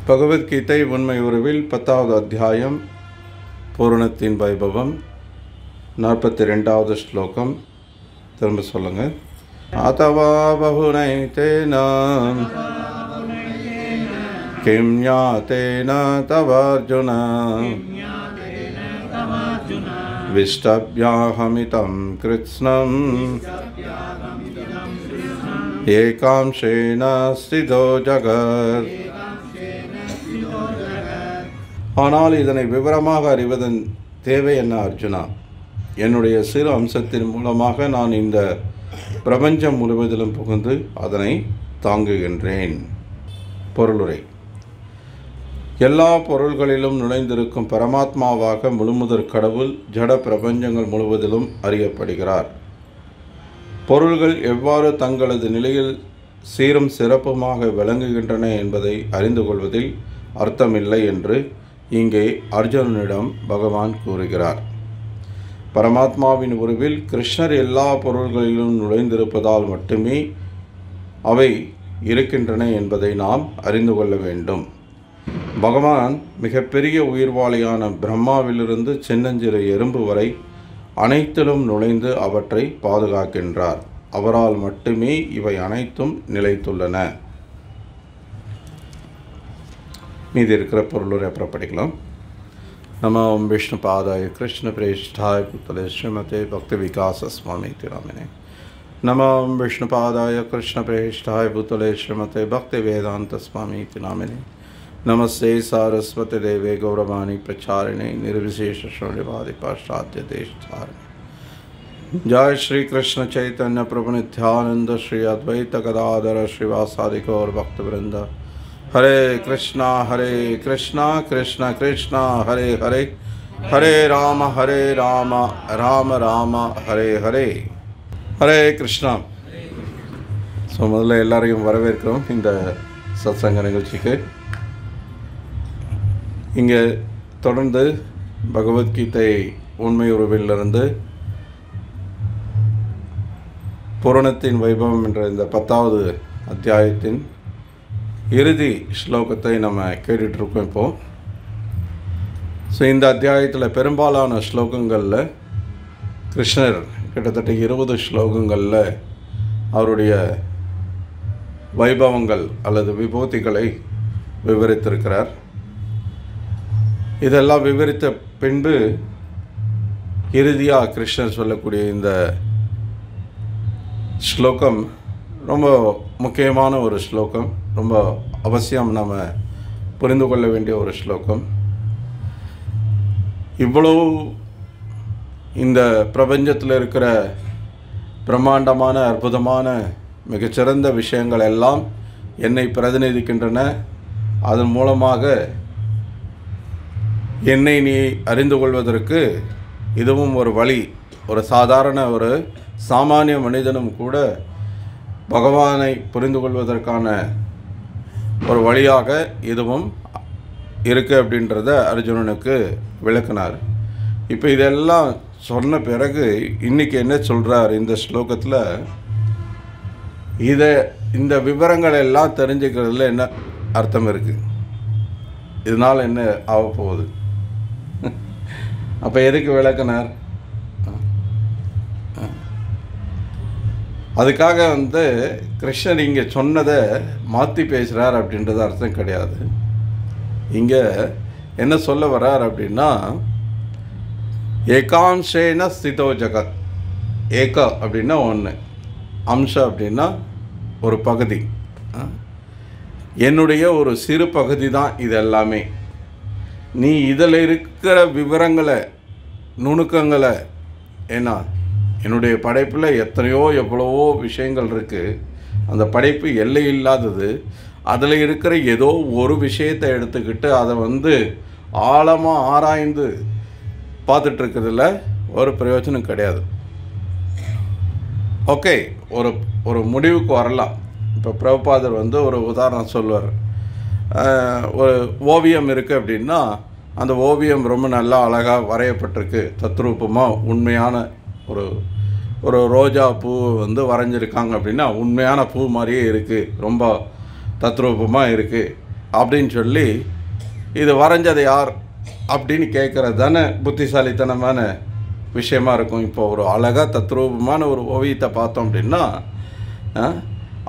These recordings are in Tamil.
பகவத்கீதை உண்மை உருவில் 10வது அத்தியாயம் பூரணத்தின் வைபவம் 42வது ஸ்லோகம். திரும்ப சொல்லுங்க. அதவா பகுனைதேன கிம் ஞாதேன தவார்ஜுன விஷ்டப்யாஹமிதம் கிருத்ஸ்னம் ஏகாம்சேன ஸ்திதோ ஜகத். ஆனால் இதனை விவரமாக அறிவதன் தேவை என்ன அர்ஜுனா? என்னுடைய சிறு அம்சத்தின் மூலமாக நான் இந்த பிரபஞ்சம் முழுவதிலும் புகுந்து அதனை தாங்குகின்றேன். பொருளுரை: எல்லா பொருள்களிலும் நுழைந்திருக்கும் பரமாத்மாவாக முழுமுதற் கடவுள் ஜட பிரபஞ்சங்கள் முழுவதிலும் அறியப்படுகிறார். பொருள்கள் எவ்வாறு தங்களது நிலையில் சீரும் சிறப்புமாக விளங்குகின்றன என்பதை அறிந்து கொள்வதில் அர்த்தமில்லை என்று இங்கே அர்ஜுனனிடம் பகவான் கூறுகிறார். பரமாத்மாவின் உருவில் கிருஷ்ணர் எல்லா பொருள்களிலும் நுழைந்திருப்பதால் மட்டுமே அவை இருக்கின்றன என்பதை நாம் அறிந்து கொள்ள வேண்டும். பகவான் மிகப்பெரிய உயிர்வாளியான பிரம்மாவிலிருந்து சின்னஞ்சிறு எறும்பு வரை அனைத்திலும் நுழைந்து அவற்றை பாதுகாக்கின்றார். அவரால் மட்டுமே இவை அனைத்தும் நிலைத்துள்ளன. மீதி இருக்கிற பொருளுரை அப்புறம் படிக்கலாம். நம ஓம் விஷ்ணு பாதாய கிருஷ்ண பிரேஷ்டாய புத்தலே ஸ்ரீமதே பக்தி விகாச ஸ்வாமிதி நாமினே. நம ஓம் விஷ்ணு பாதாய கிருஷ்ண பிரேஷ்டாய புத்தலே ஸ்ரீமதே பக்தி வேதாந்த ஸ்வாமிதி நாமினே. நமஸ்தே சாரஸ்வதி தேவே கௌரவாணி பிரச்சாரிணே निर्विशेष शून्यवादी पाश्चात्य देशधारिणे. जय श्री कृष्ण चैतन्य प्रभु नित्यानंद श्री अद्वैत गदाधर श्रीवासादि गौर भक्तवृंद. हरे कृष्णा कृष्ण कृष्ण हरे हरे, हरे राम राम राम हरे हरे. हरे कृष्णा. ஸோ முதல்ல எல்லாரையும் வரவேற்கிறோம் இந்த சத்சங்க நிகழ்ச்சிக்கு. இங்கே தொடர்ந்து பகவத்கீதை உண்மை உருவிலிருந்து பூரணத்தின் வைபவம் என்ற இந்த 10வது அத்தியாயத்தின் இறுதி ஸ்லோகத்தை நம்ம கேட்டுட்ருக்கோம் இப்போது. ஸோ இந்த அத்தியாயத்தில் பெரும்பாலான ஸ்லோகங்களில் கிருஷ்ணர் கிட்டத்தட்ட 20 ஸ்லோகங்களில் அவருடைய வைபவங்கள் அல்லது விபூதிகளை விவரித்திருக்கிறார். இதெல்லாம் விவரித்த பின்பு இறுதியாக கிருஷ்ணர் சொல்லக்கூடிய இந்த ஸ்லோகம் ரொம்ப முக்கியமான ஒரு ஸ்லோகம், ரொம்ப அவசியம் நாம் புரிந்து கொள்ள வேண்டிய ஒரு ஸ்லோகம். இவ்வளோ இந்த பிரபஞ்சத்தில் இருக்கிற பிரம்மாண்டமான அற்புதமான மிகச்சிறந்த விஷயங்கள் எல்லாம் என்னை பிரதிநிதிக்கின்றன. அதன் மூலமாக என்னை நீ அறிந்து கொள்வதற்கு இதுவும் ஒரு வழி. ஒரு சாதாரண ஒரு சாமானிய மனிதனும் கூட பகவானை புரிந்து கொள்வதற்கான ஒரு வழியாக இதுவும் இருக்குது அப்படின்றத அர்ஜுனனுக்கு விளக்கினார். இப்போ இதெல்லாம் சொன்ன பிறகு இன்றைக்கி என்ன சொல்கிறார் இந்த ஸ்லோகத்தில்? இந்த விவரங்கள் எல்லாம் தெரிஞ்சுக்கிறதுல என்ன அர்த்தம் இருக்குது? இதனால் என்ன ஆகப்போகுது? அப்போ எதுக்கு விளக்கினார்? அதுக்காக கிருஷ்ணர் இங்கே சொன்னதை மாற்றி பேசுகிறார் அப்படின்றது அர்த்தம் கிடையாது. இங்கே என்ன சொல்ல வர்றார் அப்படின்னா, ஏகாம்சேன ஸ்திதோ ஜகத். ஏக அப்படின்னா ஒன்று, அம்சம் அப்படின்னா ஒரு பகுதி. என்னுடைய ஒரு சிறு பகுதி தான் இது எல்லாமே. நீ இதில் இருக்கிற விவரங்களை, நுணுக்கங்களை, ஏன்னா என்னுடைய படைப்பில் எவ்வளவோ விஷயங்கள் இருக்குது. அந்த படைப்பு எல்லை இல்லாதது. அதில் இருக்கிற ஏதோ ஒரு விஷயத்தை எடுத்துக்கிட்டு அதை ஆழமாக ஆராய்ந்து பார்த்துட்ருக்கிறதுல ஒரு பிரயோஜனம் கிடையாது. ஓகே, ஒரு முடிவுக்கு வரலாம். இப்போ பிரபுபாதர் ஒரு உதாரணம் சொல்லுவார். ஒரு ஓவியம் இருக்குது அப்படின்னா அந்த ஓவியம் ரொம்ப நல்லா அழகாக வரையப்பட்டிருக்கு, தத்ரூபமாக உண்மையான ஒரு ரோஜா பூ வரைஞ்சிருக்காங்க அப்படின்னா உண்மையான பூ மாதிரியே இருக்குது, ரொம்ப தத்ரூபமாக இருக்குது. அப்படின்னு சொல்லி இது வரைஞ்சது யார் அப்படின்னு கேட்குறது தானே புத்திசாலித்தனமான விஷயமா இருக்கும். இப்போ ஒரு அழகாக தத்ரூபமான ஒரு ஓவியத்தை பார்த்தோம் அப்படின்னா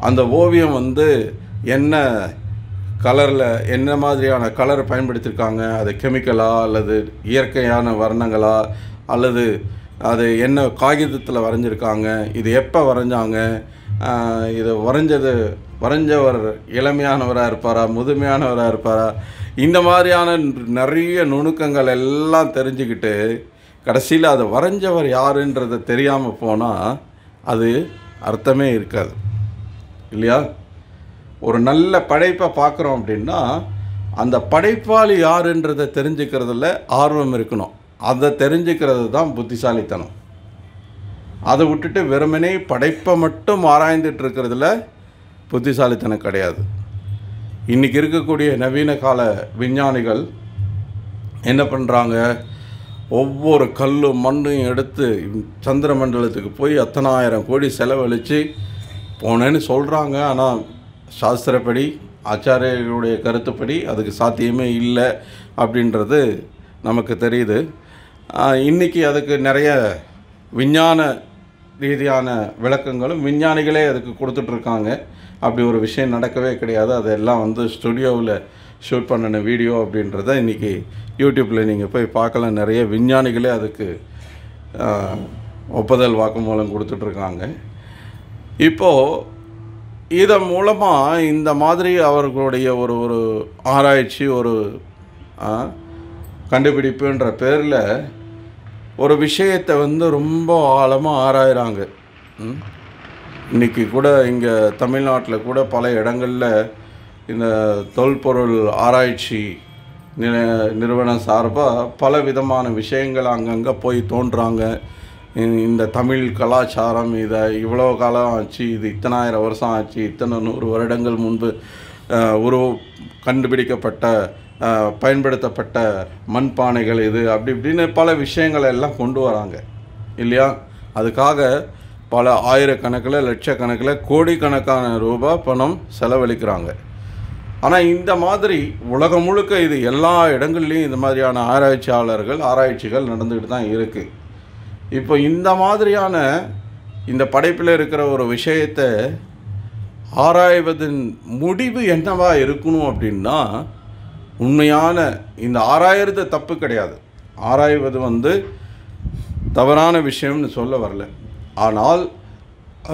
அந்த ஓவியம் என்ன கலரில் என்ன மாதிரியான கலர் பயன்படுத்தியிருக்காங்க, அது கெமிக்கலா அல்லது இயற்கையான வர்ணங்களா அல்லது அது என்ன காகிதத்தில் வரைஞ்சிருக்காங்க, இது எப்போ வரைஞ்சாங்க, இது வரைஞ்சவர் இளமையானவராக இருப்பாரா முதுமையானவராக இருப்பாரா, இந்த மாதிரியான நிறைய நுணுக்கங்கள் எல்லாம் தெரிஞ்சுக்கிட்டு கடைசியில் அதை வரைஞ்சவர் யாருன்றதை தெரியாமல் போனால் அது அர்த்தமே இருக்காது இல்லையா? ஒரு நல்ல படைப்பை பார்க்குறோம் அப்படின்னா அந்த படைப்பாளி யாருன்றதை தெரிஞ்சுக்கிறதுல ஆர்வம் இருக்கணும். அதை தெரிஞ்சுக்கிறது தான் புத்திசாலித்தனம். அதை விட்டுட்டு வெறுமனே படைப்பை மட்டும் ஆராய்ந்துட்டு இருக்கிறதுல புத்திசாலித்தனம் கிடையாது. இன்றைக்கி இருக்கக்கூடிய நவீன கால விஞ்ஞானிகள் என்ன பண்ணுறாங்க, ஒவ்வொரு கல்லும் மண்ணையும் எடுத்து சந்திர மண்டலத்துக்கு போய் 10,000 கோடி செலவழித்து போனேன்னு சொல்கிறாங்க. ஆனால் சாஸ்திரப்படி ஆச்சாரியர்களுடைய கருத்துப்படி அதுக்கு சாத்தியமே இல்லை அப்படின்றது நமக்கு தெரியுது. இன்றைக்கி அதுக்கு நிறைய விஞ்ஞான ரீதியான விளக்கங்களும் விஞ்ஞானிகளே அதுக்கு கொடுத்துட்ருக்காங்க. அப்படி ஒரு விஷயம் நடக்கவே கிடையாது. அதெல்லாம் ஸ்டுடியோவில் ஷூட் பண்ணின வீடியோ அப்படின்றத இன்றைக்கி யூடியூப்பில் நீங்கள் போய் பார்க்கலாம். நிறைய விஞ்ஞானிகளே அதுக்கு ஒப்புதல் வாக்குமூலம் கொடுத்துட்ருக்காங்க. இப்போது இதன் மூலமாக இந்த மாதிரி அவர்களுடைய ஒரு ஆராய்ச்சி ஒரு கண்டுபிடிப்புன்ற பேரில் ஒரு விஷயத்தை ரொம்ப ஆழமாக ஆராயிறாங்க. இன்றைக்கி கூட இங்கே தமிழ்நாட்டில் கூட பல இடங்களில் இந்த தொல்பொருள் ஆராய்ச்சி நிறுவனம் சார்பாக பல விதமான விஷயங்கள் அங்கங்கே போய் தோன்றுறாங்க. இந்த தமிழ் கலாச்சாரம் இதை இவ்வளோ காலம் ஆச்சு, இது இத்தனாயிரம் வருஷம் ஆச்சு, இத்தனை 100 வருடங்கள் முன்பு கண்டுபிடிக்கப்பட்ட பயன்படுத்தப்பட்ட மண்பானைகள் இது அப்படி இப்படின்னு பல விஷயங்களை எல்லாம் கொண்டு வராங்க இல்லையா? அதுக்காக பல ஆயிரக்கணக்கில் லட்சக்கணக்கில் கோடிக்கணக்கான ரூபாய் பணம் செலவழிக்கிறாங்க. ஆனால் இந்த மாதிரி உலகம் முழுக்க இது எல்லா இடங்கள்லையும் இந்த மாதிரியான ஆராய்ச்சிகள் நடந்துக்கிட்டு தான் இருக்குது. இப்போ இந்த மாதிரியான இந்த படைப்பில் இருக்கிற ஒரு விஷயத்தை ஆராய்வதன் முடிவு என்னவா இருக்கணும் அப்படின்னா, உண்மையான இந்த ஆராய்வது தப்பு கிடையாது, ஆராய்வது தவறான விஷயம்னு சொல்ல வரல. ஆனால்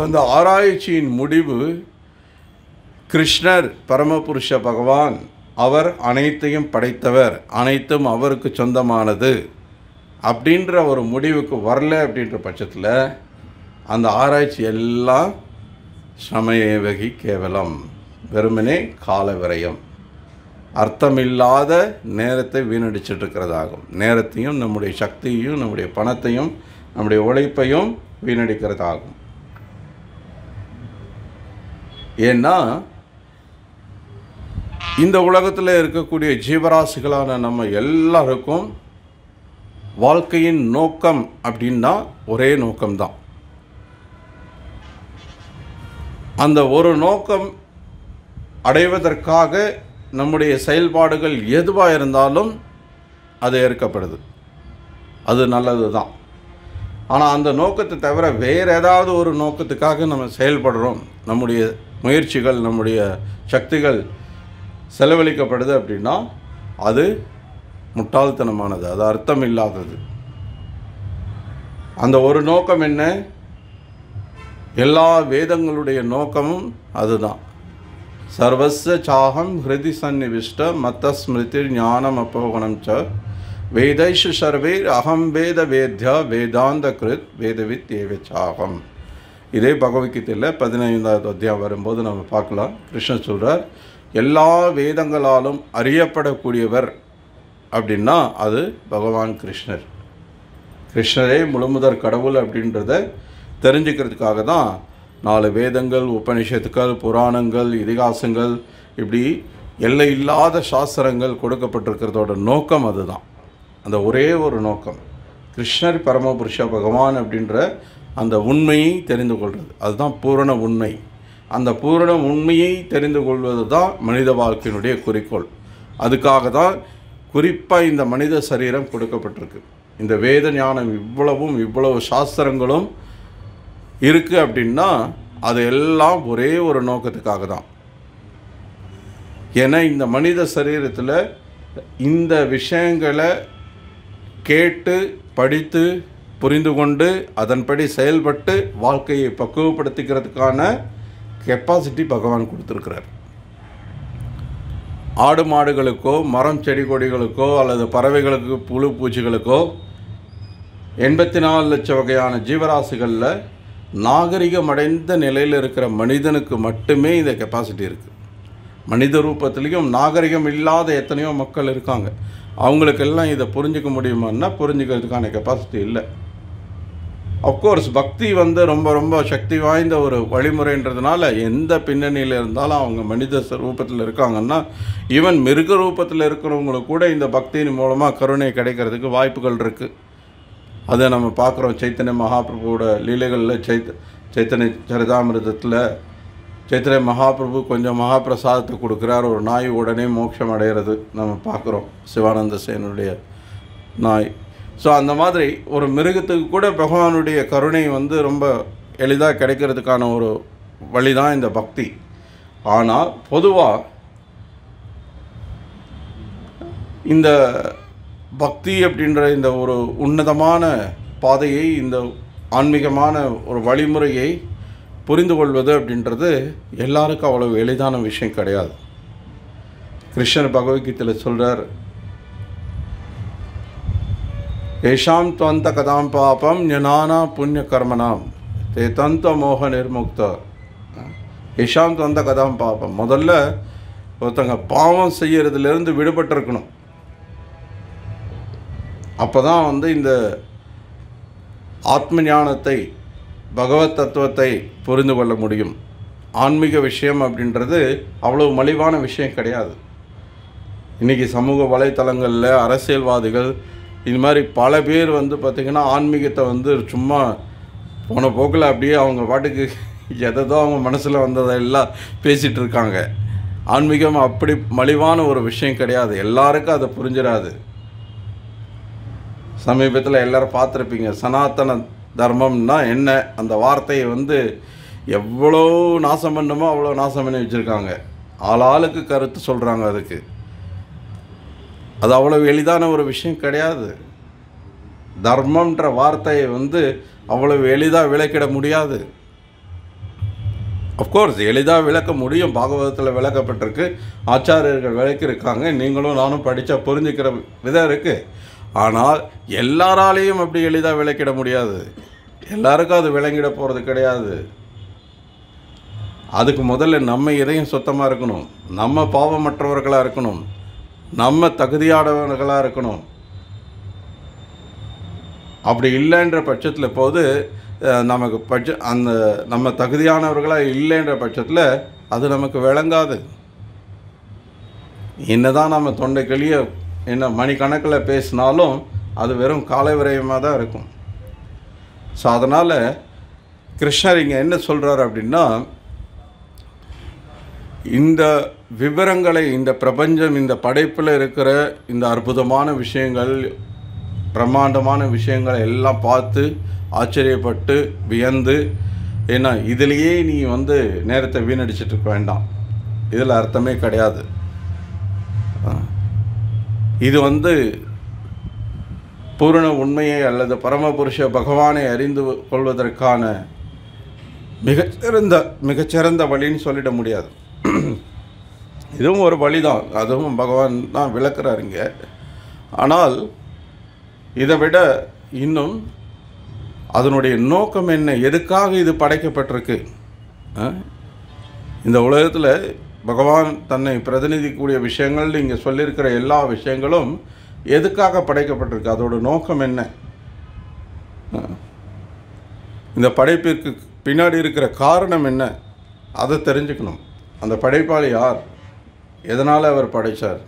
அந்த ஆராய்ச்சியின் முடிவு கிருஷ்ணர் பரமபுருஷ பகவான், அவர் அனைத்தையும் படைத்தவர், அனைத்தும் அவருக்கு சொந்தமானது அப்படின்ற ஒரு முடிவுக்கு வரல அப்படின்ற பட்சத்தில் அந்த ஆராய்ச்சி எல்லாம் சமயவகி கேவலம், வெறுமனே கால விரயம், அர்த்தமில்லாத நேரத்தை வீணடிச்சிட்ருக்கிறதாகும். நேரத்தையும் நம்முடைய சக்தியையும் நம்முடைய பணத்தையும் நம்முடைய உழைப்பையும் வீணடிக்கிறதாகும். ஏன்னா இந்த உலகத்தில் இருக்கக்கூடிய ஜீவராசிகளான நம்ம எல்லாருக்கும் வாழ்க்கையின் நோக்கம் அப்படின்னா ஒரே நோக்கம்தான். அந்த ஒரு நோக்கம் அடைவதற்காக நம்முடைய செயல்பாடுகள் எதுவாக இருந்தாலும் அது ஏற்கப்படுது, அது நல்லது தான். ஆனால் அந்த நோக்கத்தை தவிர வேறு ஏதாவது ஒரு நோக்கத்துக்காக நம்ம செயல்படுறோம், நம்முடைய முயற்சிகள் நம்முடைய சக்திகள் செலவழிக்கப்படுது அப்படின்னா அது முட்டாள்தனமானது, அது அர்த்தம் இல்லாதது. அந்த ஒரு நோக்கம் என்ன? எல்லா வேதங்களுடைய நோக்கமும் அதுதான். சர்வஸ்ய சாகம் ஹிருதி சந்நிவிஷ்ட மத்த ஸ்மிருதி ஞானம் அப்போகணம் ச வேதைஷு சர்வேர் அகம் வேத வேத்யா வேதாந்த கிருத் வேதவித் ஏவ சாகம். இதே பகவத்கீதையில் 15வது அத்தியாயம் வரும்போது நம்ம பார்க்கலாம். கிருஷ்ணர் சொல்கிறார், எல்லா வேதங்களாலும் அறியப்படக்கூடியவர் அப்படின்னா அது பகவான் கிருஷ்ணர். கிருஷ்ணரே முழுமுதற் கடவுள் அப்படின்றத தெரிஞ்சுக்கிறதுக்காக தான் 4 வேதங்கள், உபனிஷத்துக்கள், புராணங்கள், இதிகாசங்கள், இப்படி எல்லை இல்லாத சாஸ்திரங்கள் கொடுக்கப்பட்டிருக்கிறதோட நோக்கம் அதுதான். அந்த ஒரே ஒரு நோக்கம் கிருஷ்ணர் பரமபுருஷ பகவான் அப்படின்ற அந்த உண்மையை தெரிந்து கொள்வது, அதுதான் பூரண உண்மை. அந்த பூரண உண்மையை தெரிந்து கொள்வது தான் மனித வாழ்க்கையினுடைய குறிக்கோள். அதுக்காக தான் குறிப்பாக இந்த மனித சரீரம் கொடுக்கப்பட்டிருக்கு. இந்த வேத ஞானம் இவ்வளவு சாஸ்திரங்களும் இருக்குது அப்படின்னா அது எல்லாம் ஒரே ஒரு நோக்கத்துக்காக தான். ஏன்னா இந்த மனித சரீரத்தில் இந்த விஷயங்களை கேட்டு படித்து புரிந்து கொண்டு அதன்படி செயல்பட்டு வாழ்க்கையை பக்குவப்படுத்திக்கிறதுக்கான கெப்பாசிட்டி பகவான் கொடுத்துருக்கிறார். ஆடு மாடுகளுக்கோ மரம் செடி கொடிகளுக்கோ அல்லது பறவைகளுக்கு புழு பூச்சிகளுக்கோ 84 லட்சம் வகையான ஜீவராசிகளில் நாகரிகமடைந்த நிலையில் இருக்கிற மனிதனுக்கு மட்டுமே இந்த கெப்பாசிட்டி இருக்குது. மனித ரூபத்திலையும் நாகரிகம் இல்லாத எத்தனையோ மக்கள் இருக்காங்க. அவங்களுக்கெல்லாம் இதை புரிஞ்சிக்க முடியுமான்னா புரிஞ்சுக்கிறதுக்கான கெப்பாசிட்டி இல்லை. அஃப்கோர்ஸ் பக்தி ரொம்ப ரொம்ப சக்தி வாய்ந்த ஒரு வழிமுறைன்றதுனால எந்த பின்னணியில் இருந்தாலும் அவங்க மனித ரூபத்தில் இருக்காங்கன்னா ஈவன் மிருக ரூபத்தில் இருக்கிறவங்களுக்கு கூட இந்த பக்தியின் மூலமாக கருணை கிடைக்கிறதுக்கு வாய்ப்புகள் இருக்குது. அதை நம்ம பார்க்குறோம். சைத்தன்ய மகாபிரபுவோட லீலைகளில் சைத்தன்ய சரிதாமிரதத்தில் சைத்தன்ய மகாபிரபு கொஞ்சம் மகாபிரசாதத்தை கொடுக்குறார். ஒரு நாய் உடனே மோட்சம் அடைகிறது நம்ம பார்க்குறோம். சிவானந்த சேனுடைய நாய். ஸோ அந்த மாதிரி ஒரு மிருகத்துக்கு கூட பகவானுடைய கருணை ரொம்ப எளிதாக கிடைக்கிறதுக்கான ஒரு வழி தான் இந்த பக்தி. ஆனால் பொதுவாக இந்த பக்தி அப்படின்ற இந்த ஒரு உன்னதமான பாதையை, இந்த ஆன்மீகமான ஒரு வழிமுறையை புரிந்து கொள்வது அப்படின்றது எல்லாருக்கும் அவ்வளவு எளிதான விஷயம் கிடையாது. கிருஷ்ணர் பகவத்கீதையில் சொல்கிறார், ஏஷாம் துவந்த கதாம் பாபம் ஞானா புண்ணிய கர்மனாம் தே தந்த மோக நிர்முக்த. ஏஷாம் துவந்த கதாம் பாபம், முதல்ல ஒருத்தங்க பாவம் செய்யறதுலேருந்து விடுபட்டிருக்கணும். அப்போ தான் இந்த ஆத்ம ஞானத்தை, பகவத் தத்துவத்தை புரிந்து கொள்ள முடியும். ஆன்மீக விஷயம் அப்படின்றது அவ்வளோ மலிவான விஷயம் கிடையாது. இன்றைக்கி சமூக வலைத்தளங்களில் அரசியல்வாதிகள் இது மாதிரி பல பேர் பார்த்திங்கன்னா ஆன்மீகத்தை சும்மா போன போக்கில் அப்படியே அவங்க பாட்டுக்கு எதோ அவங்க மனசில் வந்ததெல்லாம் பேசிகிட்டு இருக்காங்க. ஆன்மீகம் அப்படி மலிவான ஒரு விஷயம் கிடையாது. எல்லாருக்கும் அதை புரிஞ்சிடாது. சமீபத்தில் எல்லோரும் பார்த்துருப்பீங்க, சனாதன தர்மம்னா என்ன, அந்த வார்த்தையை எவ்வளோ நாசம் பண்ணுமோ அவ்வளோ நாசம் பண்ணி வச்சுருக்காங்க. ஆளாளுக்கு கருத்து சொல்கிறாங்க. அதுக்கு அது அவ்வளோ எளிதான ஒரு விஷயம் கிடையாது. தர்மம்ன்ற வார்த்தையை அவ்வளவு எளிதாக விளக்கிட முடியாது. அஃப்கோர்ஸ் எளிதாக விளக்க முடியும். பாகவதத்தில் விளக்கப்பட்டிருக்கு, ஆச்சாரியர்கள் விளக்கியிருக்காங்க, நீங்களும் நானும் படித்தா புரிஞ்சுக்கிற விதம் இருக்குது. ஆனால் எல்லாராலேயும் அப்படி எளிதாக விளக்கிட முடியாது. எல்லாருக்கும் அது விளங்கிட போகிறது கிடையாது. அதுக்கு முதல்ல நம்ம இதயம் சுத்தமாக இருக்கணும், நம்ம பாவமற்றவர்களாக இருக்கணும், நம்ம தகுதியானவர்களாக இருக்கணும். அப்படி இல்லைன்ற பட்சத்தில் போது நமக்கு நம்ம தகுதியானவர்களாக இல்லைன்ற பட்சத்தில் அது நமக்கு விளங்காது. என்னதான் நம்ம தொண்டை கிளிய மணிக்கணக்கில் பேசினாலும் அது வெறும் காலை விரயமாக தான் இருக்கும். ஸோ அதனால் கிருஷ்ணர் இங்கே என்ன சொல்கிறார் அப்படின்னா, இந்த விவரங்களை, இந்த பிரபஞ்சம், இந்த படைப்பில் இருக்கிற இந்த அற்புதமான விஷயங்கள், பிரம்மாண்டமான விஷயங்களை எல்லாம் பார்த்து ஆச்சரியப்பட்டு வியந்து, ஏன்னா இதிலேயே நீ நேரத்தை வீணடிச்சிட்டு இருக்க வேண்டாம். இதில் அர்த்தமே கிடையாது. இது பூரண உண்மையை அல்லது பரமபுருஷ பகவானை அறிந்து கொள்வதற்கான மிகச்சிறந்த வழின்னு சொல்லிட முடியாது. இதுவும் ஒரு வழிதான், அதுவும் பகவான் தான் விளக்குறாருங்க. ஆனால் இதை விட இன்னும் அதனுடைய நோக்கம் என்ன, எதுக்காக இது படைக்கப்பட்டிருக்கு? இந்த உலகத்தில் பகவான் தன்னை பிரதிநிதிக்கூடிய விஷயங்கள், இங்கே சொல்லியிருக்கிற எல்லா விஷயங்களும் எதுக்காக படைக்கப்பட்டிருக்கு, அதோட நோக்கம் என்ன? இந்த படைப்பிற்கு பின்னாடி இருக்கிற காரணம் என்ன, அதை தெரிஞ்சுக்கணும். அந்த படைப்பாளி யார், எதனால் அவர் படைத்தார்,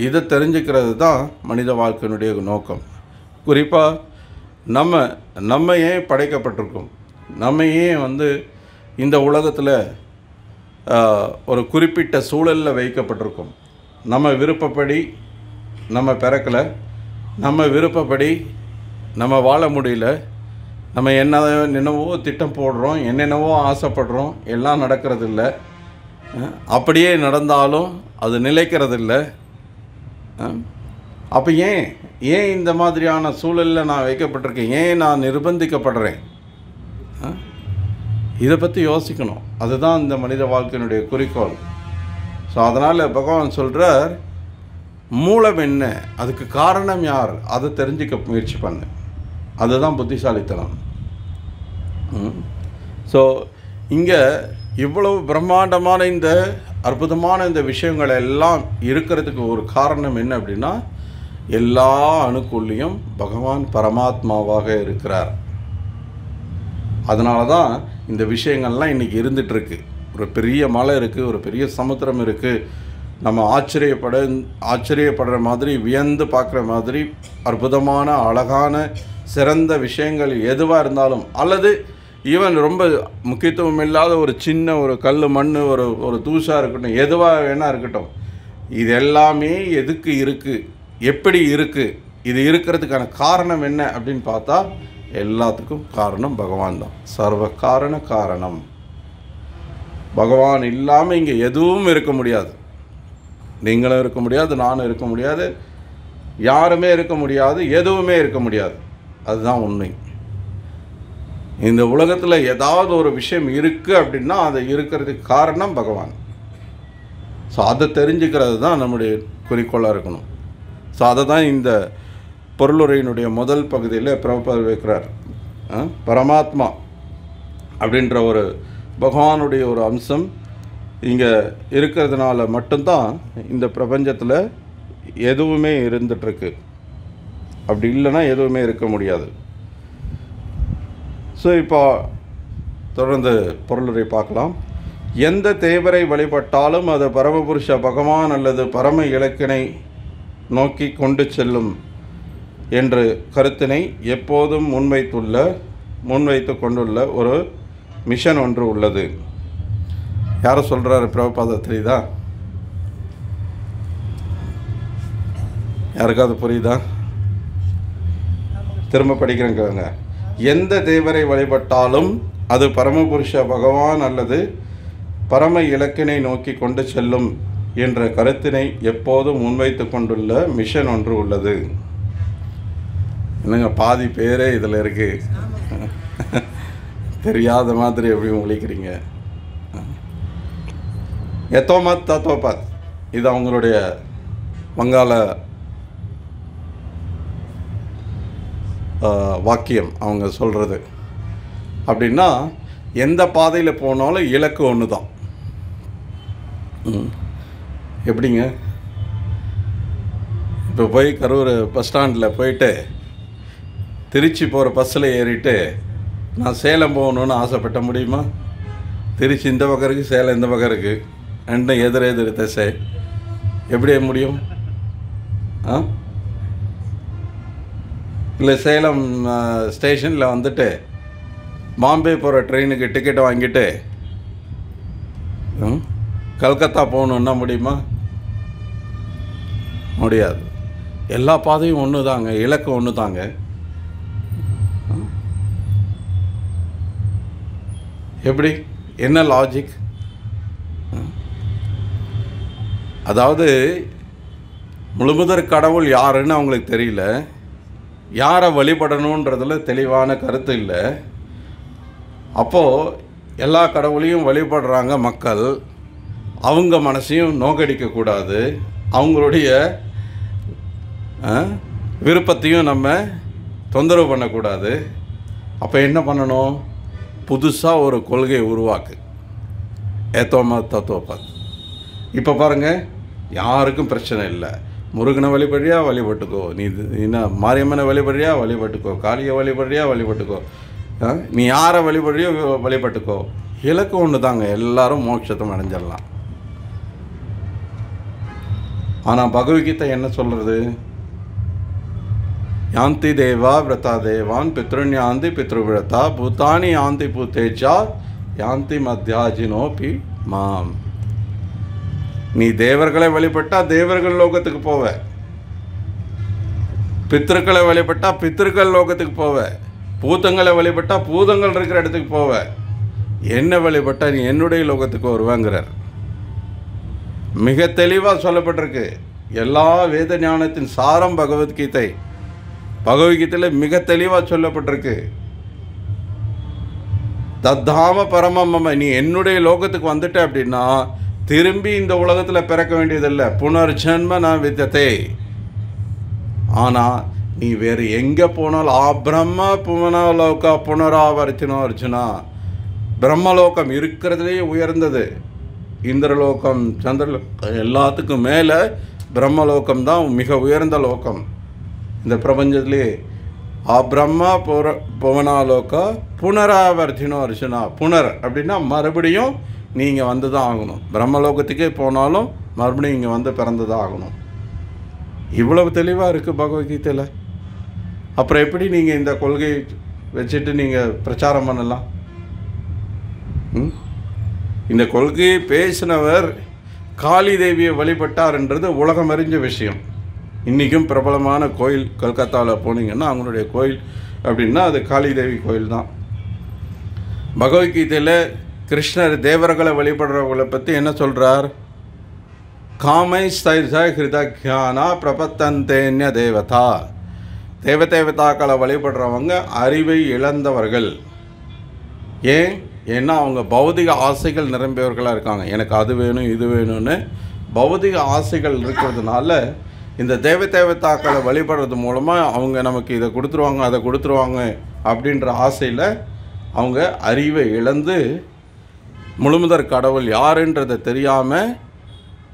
இதை தெரிஞ்சுக்கிறது தான் மனித வாழ்க்கையினுடைய நோக்கம். குறிப்பாக நம்ம ஏன் படைக்கப்பட்டிருக்கோம், நம்ம ஏன் இந்த உலகத்தில் ஒரு குறிப்பிட்ட சூழலில் வைக்கப்பட்டிருக்கும். நம்ம விருப்பப்படி நம்ம பிறக்கலை, நம்ம விருப்பப்படி நம்ம வாழ முடியல, நம்ம என்னென்னவோ திட்டம் போடுறோம், என்னென்னவோ ஆசைப்படுறோம், எல்லாம் நடக்கிறதில்ல. அப்படியே நடந்தாலும் அது நிலைக்கிறதில்ல. அப்போ ஏன் இந்த மாதிரியான சூழலில் நான் வைக்கப்பட்டிருக்கேன், ஏன் நான் நிர்பந்திக்கப்படுறேன்? இதை பற்றி யோசிக்கணும். அதுதான் இந்த மனித வாழ்க்கையினுடைய குறிக்கோள். ஸோ அதனால் பகவான் சொல்கிறார், மூலம் என்ன, அதுக்கு காரணம் யார், அதை தெரிஞ்சுக்க முயற்சி பண்ணு. அதுதான் புத்திசாலித்தனம். ஸோ இங்கே இவ்வளவு பிரம்மாண்டமான இந்த அற்புதமான இந்த விஷயங்கள் எல்லாம் இருக்கிறதுக்கு ஒரு காரணம் என்ன அப்படின்னா, எல்லா அணுக்குள்ளையும் பகவான் பரமாத்மாவாக இருக்கிறார். அதனால தான் இந்த விஷயங்கள்லாம் இன்றைக்கி இருந்துகிட்ருக்கு. ஒரு பெரிய மலை இருக்குது, ஒரு பெரிய சமுத்திரம் இருக்குது, நம்ம ஆச்சரியப்படுற மாதிரி, வியந்து பார்க்குற மாதிரி அற்புதமான அழகான சிறந்த விஷயங்கள் எதுவாக இருந்தாலும், அல்லது ஈவன் ரொம்ப முக்கியத்துவம் இல்லாத ஒரு சின்ன ஒரு கல் மண் ஒரு தூசாக இருக்கட்டும், எதுவாக வேணா இருக்கட்டும், இது எல்லாமே எதுக்கு இருக்குது, எப்படி இருக்குது, இது இருக்கிறதுக்கான காரணம் என்ன அப்படின்னு பார்த்தா எல்லாத்துக்கும் காரணம் பகவான் தான். சர்வ காரணம். பகவான் இல்லாமல் இங்கே எதுவும் இருக்க முடியாது. நீங்களும் இருக்க முடியாது, நானும் இருக்க முடியாது, யாருமே இருக்க முடியாது, எதுவுமே இருக்க முடியாது. அதுதான் உண்மை. இந்த உலகத்தில் ஏதாவது ஒரு விஷயம் இருக்குது அப்படின்னா அது இருக்கிறதுக்கு காரணம் பகவான். ஸோ அதை தெரிஞ்சுக்கிறது தான் நம்முடைய குறிக்கோளாக இருக்கணும். ஸோ அதை தான் இந்த பொருளுரையினுடைய முதல் பகுதியில் பிரபுபாதர் வைக்கிறார். பரமாத்மா அப்படின்ற ஒரு பகவானுடைய ஒரு அம்சம் இங்கே இருக்கிறதுனால மட்டும்தான் இந்த பிரபஞ்சத்தில் எதுவுமே இருந்துகிட்ருக்கு. அப்படி இல்லைன்னா எதுவுமே இருக்க முடியாது. ஸோ இப்போ தொடர்ந்து பொருளுரை பார்க்கலாம். எந்த தேவரை வழிபட்டாலும் அது பரமபுருஷ பகவான் அல்லது பரம இலக்கினை நோக்கி கொண்டு செல்லும் என்ற கருத்தினை எப்போதும் முன்வைத்து கொண்டுள்ள ஒரு மிஷன் ஒன்று உள்ளது. யாரை சொல்கிறாரு பிரபுபாதர் தெரியுதா? யாருக்காவது புரியுதா? திரும்ப படிக்கிறேங்க. எந்த தேவரை வழிபட்டாலும் அது பரமபுருஷ பகவான் அல்லது பரம இலக்கினை நோக்கி கொண்டு செல்லும் என்ற கருத்தினை எப்போதும் முன்வைத்து கொண்டுள்ள மிஷன் ஒன்று உள்ளது. என்னங்க பாதி பேரே இதில் இருக்கு, தெரியாத மாதிரி எப்படி முழிக்கிறீங்க? எத்தோமத் தத்தோபத், இது அவங்களுடைய வங்காள வாக்கியம் அவங்க சொல்கிறது. அப்படின்னா எந்த பாதையில் போனாலும் இலக்கு ஒன்று தான். எப்படிங்க, இப்போ போய் கரூர் பஸ் ஸ்டாண்டில் போயிட்டு திருச்சி போகிற பஸ்ஸில் ஏறிட்டு நான் சேலம் போகணுன்னு ஆசைப்பட்ட முடியுமா? திருச்சி இந்த பக்கம் இருக்குது, சேலம் இந்த பக்கம் இருக்குது, ரெண்டும் எதிர் திசை. எப்படி முடியும்? இல்லை சேலம் ஸ்டேஷனில் வந்துட்டு பாம்பே போகிற ட்ரெயினுக்கு டிக்கெட்டை வாங்கிட்டு கல்கத்தா போகணுன்னா முடியுமா? முடியாது. எல்லா பாதையும் ஒன்று தாங்க, இலக்கு ஒன்று தாங்க. எப்படி, என்ன லாஜிக்? அதாவது முழுமுதற் கடவுள் யாருன்னு அவங்களுக்கு தெரியல, யாரை வழிபடணுன்றதில் தெளிவான கருத்து இல்லை. அப்போது எல்லா கடவுளையும் வழிபடுறாங்க மக்கள், அவங்க மனசையும் நோக்கடிக்கக்கூடாது, அவங்களுடைய விருப்பத்தையும் நம்ம தொந்தரவு பண்ணக்கூடாது. அப்போ என்ன பண்ணணும்? புதுசாக ஒரு கொள்கையை உருவாக்கு. ஏத்தோமத் தத்துவப்பத். இப்போ பாருங்கள், யாருக்கும் பிரச்சனை இல்லை. முருகனை வழிபடுறியா வழிபட்டுக்கோ, நீ என்ன மாரியம்மனை வழிபடுறியா வழிபட்டுக்கோ, காளியை வழிபடுறியா வழிபட்டுக்கோ, நீ யாரை வழிபடுறியோ வழிபட்டுக்கோ, இலக்கு ஒன்று தாங்க, எல்லாரும் மோட்சத்தை அடைஞ்சிடலாம். ஆனால் பகவத்கீதை என்ன சொல்கிறது? யாந்தி தேவா விரதா தேவான் பித்ருன்யாந்தி பித்ருவிரதா பூத்தானி யாந்தி பூத்தேஜா யாந்தி மத்தியாஜினோபி மாம். நீ தேவர்களை வழிபட்டால் தேவர்கள் லோகத்துக்கு போவ, பித்திருக்களை வழிபட்டால் பித்திருக்கள் லோகத்துக்கு போவ, பூதங்களை வழிபட்டால் பூதங்கள் இருக்கிற இடத்துக்கு போவ, என்ன வழிபட்டால் நீ என்னுடைய லோகத்துக்கு வருவாங்கிறார். மிக தெளிவாக சொல்லப்பட்டிருக்கு. எல்லா வேத ஞானத்தின் சாரம் பகவத்கீதை. பகவத்கீதையில் மிக தெளிவாக சொல்லப்பட்டிருக்கு. தத்தாம பரமமம, நீ என்னுடைய லோகத்துக்கு வந்துட்ட அப்படின்னா திரும்பி இந்த உலகத்தில் பிறக்க வேண்டியதில்லை. புனர்ஜன்ம ந வித்யதே. ஆனால் நீ வேறு எங்கே போனாலும் பிரம்ம புவனலோகா புனராவர்த்தினோ அர்ஜுனா. பிரம்மலோகம் இருக்கிறதுலேயே உயர்ந்தது. இந்திரலோகம், சந்திரலோகம் எல்லாத்துக்கும் மேலே பிரம்மலோகம் தான் மிக உயர்ந்த லோகம் இந்த பிரபஞ்சத்திலே. பிரம்ம புவனாலோகா புனராவர்த்தினோ அர்ஜுனா. புனர் அப்படின்னா மறுபடியும் நீங்கள் வந்து தான் ஆகணும். பிரம்மலோகத்துக்கே போனாலும் மறுபடியும் இங்கே வந்து பிறந்து தான் ஆகணும். இவ்வளவு தெளிவாக இருக்குது பகவத்கீதையில். அப்புறம் எப்படி நீங்கள் இந்த கொள்கையை வச்சுட்டு நீங்கள் பிரச்சாரம் பண்ணலாம்? இந்த கொள்கையை பேசினவர் காளி தேவியை வழிபட்டார்ன்றது உலகம் அறிஞ்ச விஷயம். இன்றைக்கும் பிரபலமான கோயில் கல்கத்தாவில் போனீங்கன்னா அவங்களுடைய கோயில் அப்படின்னா அது காளி தேவி கோயில் தான். பகவத்கீதையில் கிருஷ்ணர் தேவர்களை வழிபடுறவங்களை பற்றி என்ன சொல்கிறார்? காமை ஸ்தைர்ஜ ஹிருதக்யானா பிரபத்தந்தேன்ய தேவதா. தேவதாக்களை வழிபடுறவங்க அறிவை இழந்தவர்கள். ஏன்னா அவங்க பௌதிக ஆசைகள் நிரம்பியவர்களாக இருக்காங்க. எனக்கு அது வேணும் இது வேணும்னு பௌதிக ஆசைகள் இருக்கிறதுனால இந்த தேவதாக்களை வழிபடுறது மூலமாக அவங்க நமக்கு இதை கொடுத்துருவாங்க அதை கொடுத்துருவாங்க அப்படின்ற ஆசையில் அவங்க அறிவை இழந்து முழுமுதற் கடவுள் யாருன்றதை தெரியாமல்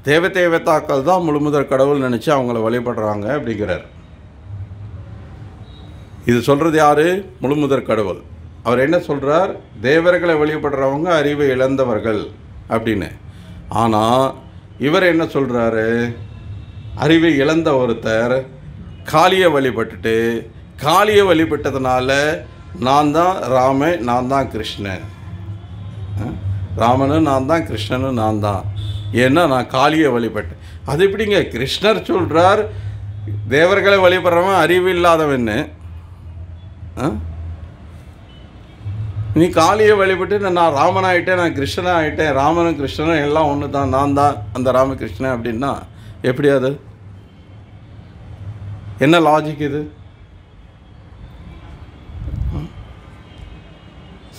தேவதாக்கள் தான் முழுமுதற் கடவுள் நினச்சி அவங்கள வழிபடுறாங்க அப்படிங்கிறார். இது சொல்கிறது யார்? முழுமுதற் கடவுள். அவர் என்ன சொல்கிறார்? தேவர்களை வழிபடுறவங்க அறிவை இழந்தவர்கள் அப்படின்னு. ஆனால் இவர் என்ன சொல்கிறாரு? அறிவை இழந்த ஒருத்தர் காளியை வழிபட்டுட்டு காளியை வழிபட்டதுனால நான் தான் ராமன், நான் தான் கிருஷ்ணன், ராமனும் நான் தான் கிருஷ்ணனும் நான் தான், ஏன்னா நான் காளியை வழிபட்டேன். அது எப்படிங்க? கிருஷ்ணர் சொல்கிறார் தேவர்களை வழிபடுறவன் அறிவு இல்லாதவன்னு. நீ காளியை வழிபட்டு நான் ராமன் ஆகிட்டேன், நான் கிருஷ்ணன் ஆகிட்டேன், ராமனும் கிருஷ்ணனும் எல்லாம் ஒன்று தான், நான் தான் அந்த ராமகிருஷ்ணன் அப்படின்னா எப்படி? அது என்ன லாஜிக் இது?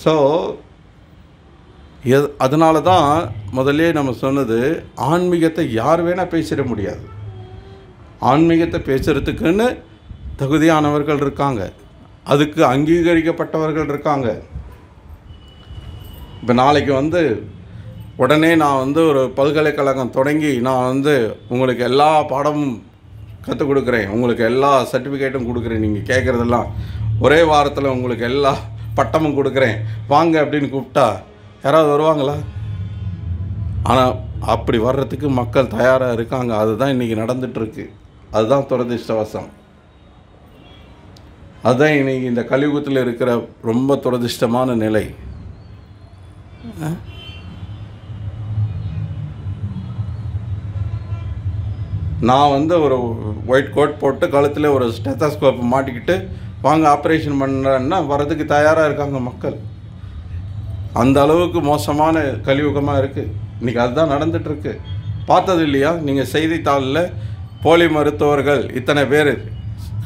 ஸோ அதனால தான் முதல்ல நம்ம சொன்னது, ஆன்மீகத்தை யார் வேணால் பேசிட முடியாது. ஆன்மீகத்தை பேசுகிறதுக்குன்னு தகுதியானவர்கள் இருக்காங்க, அதுக்கு அங்கீகரிக்கப்பட்டவர்கள் இருக்காங்க. இப்போ நாளைக்கு உடனே நான் ஒரு பல்கலைக்கழகம் தொடங்கி நான் உங்களுக்கு எல்லா பாடமும் கற்றுக் கொடுக்குறேன், உங்களுக்கு எல்லா சர்டிஃபிகேட்டும் கொடுக்குறேன், நீங்கள் கேட்குறதெல்லாம் ஒரே வாரத்தில் உங்களுக்கு எல்லா பட்டமும் கொடுக்குறேன் வாங்க அப்படின்னு கூப்பிட்டா யாராவது வருவாங்களா? ஆனால் அப்படி வர்றதுக்கு மக்கள் தயாராக இருக்காங்க. அதுதான் இன்றைக்கி நடந்துகிட்ருக்கு. அதுதான் துரதிர்ஷ்டவசம். அதுதான் இன்றைக்கி இந்த கலியுகத்தில் இருக்கிற ரொம்ப துரதிர்ஷ்டமான நிலை. நான் ஒரு ஒயிட் கோட் போட்டு கழுத்தில் ஒரு ஸ்டெத்தஸ்கோப் மாட்டிக்கிட்டு வாங்க ஆப்ரேஷன் பண்ணுறேன்னா வர்றதுக்கு தயாராக இருக்காங்க மக்கள். அந்த அளவுக்கு மோசமான கலியுகமாக இருக்குது இன்றைக்கி. அதுதான் நடந்துகிட்ருக்கு. பார்த்தது இல்லையா நீங்கள் செய்தித்தாளில்? போலி மருத்துவர்கள் இத்தனை பேர்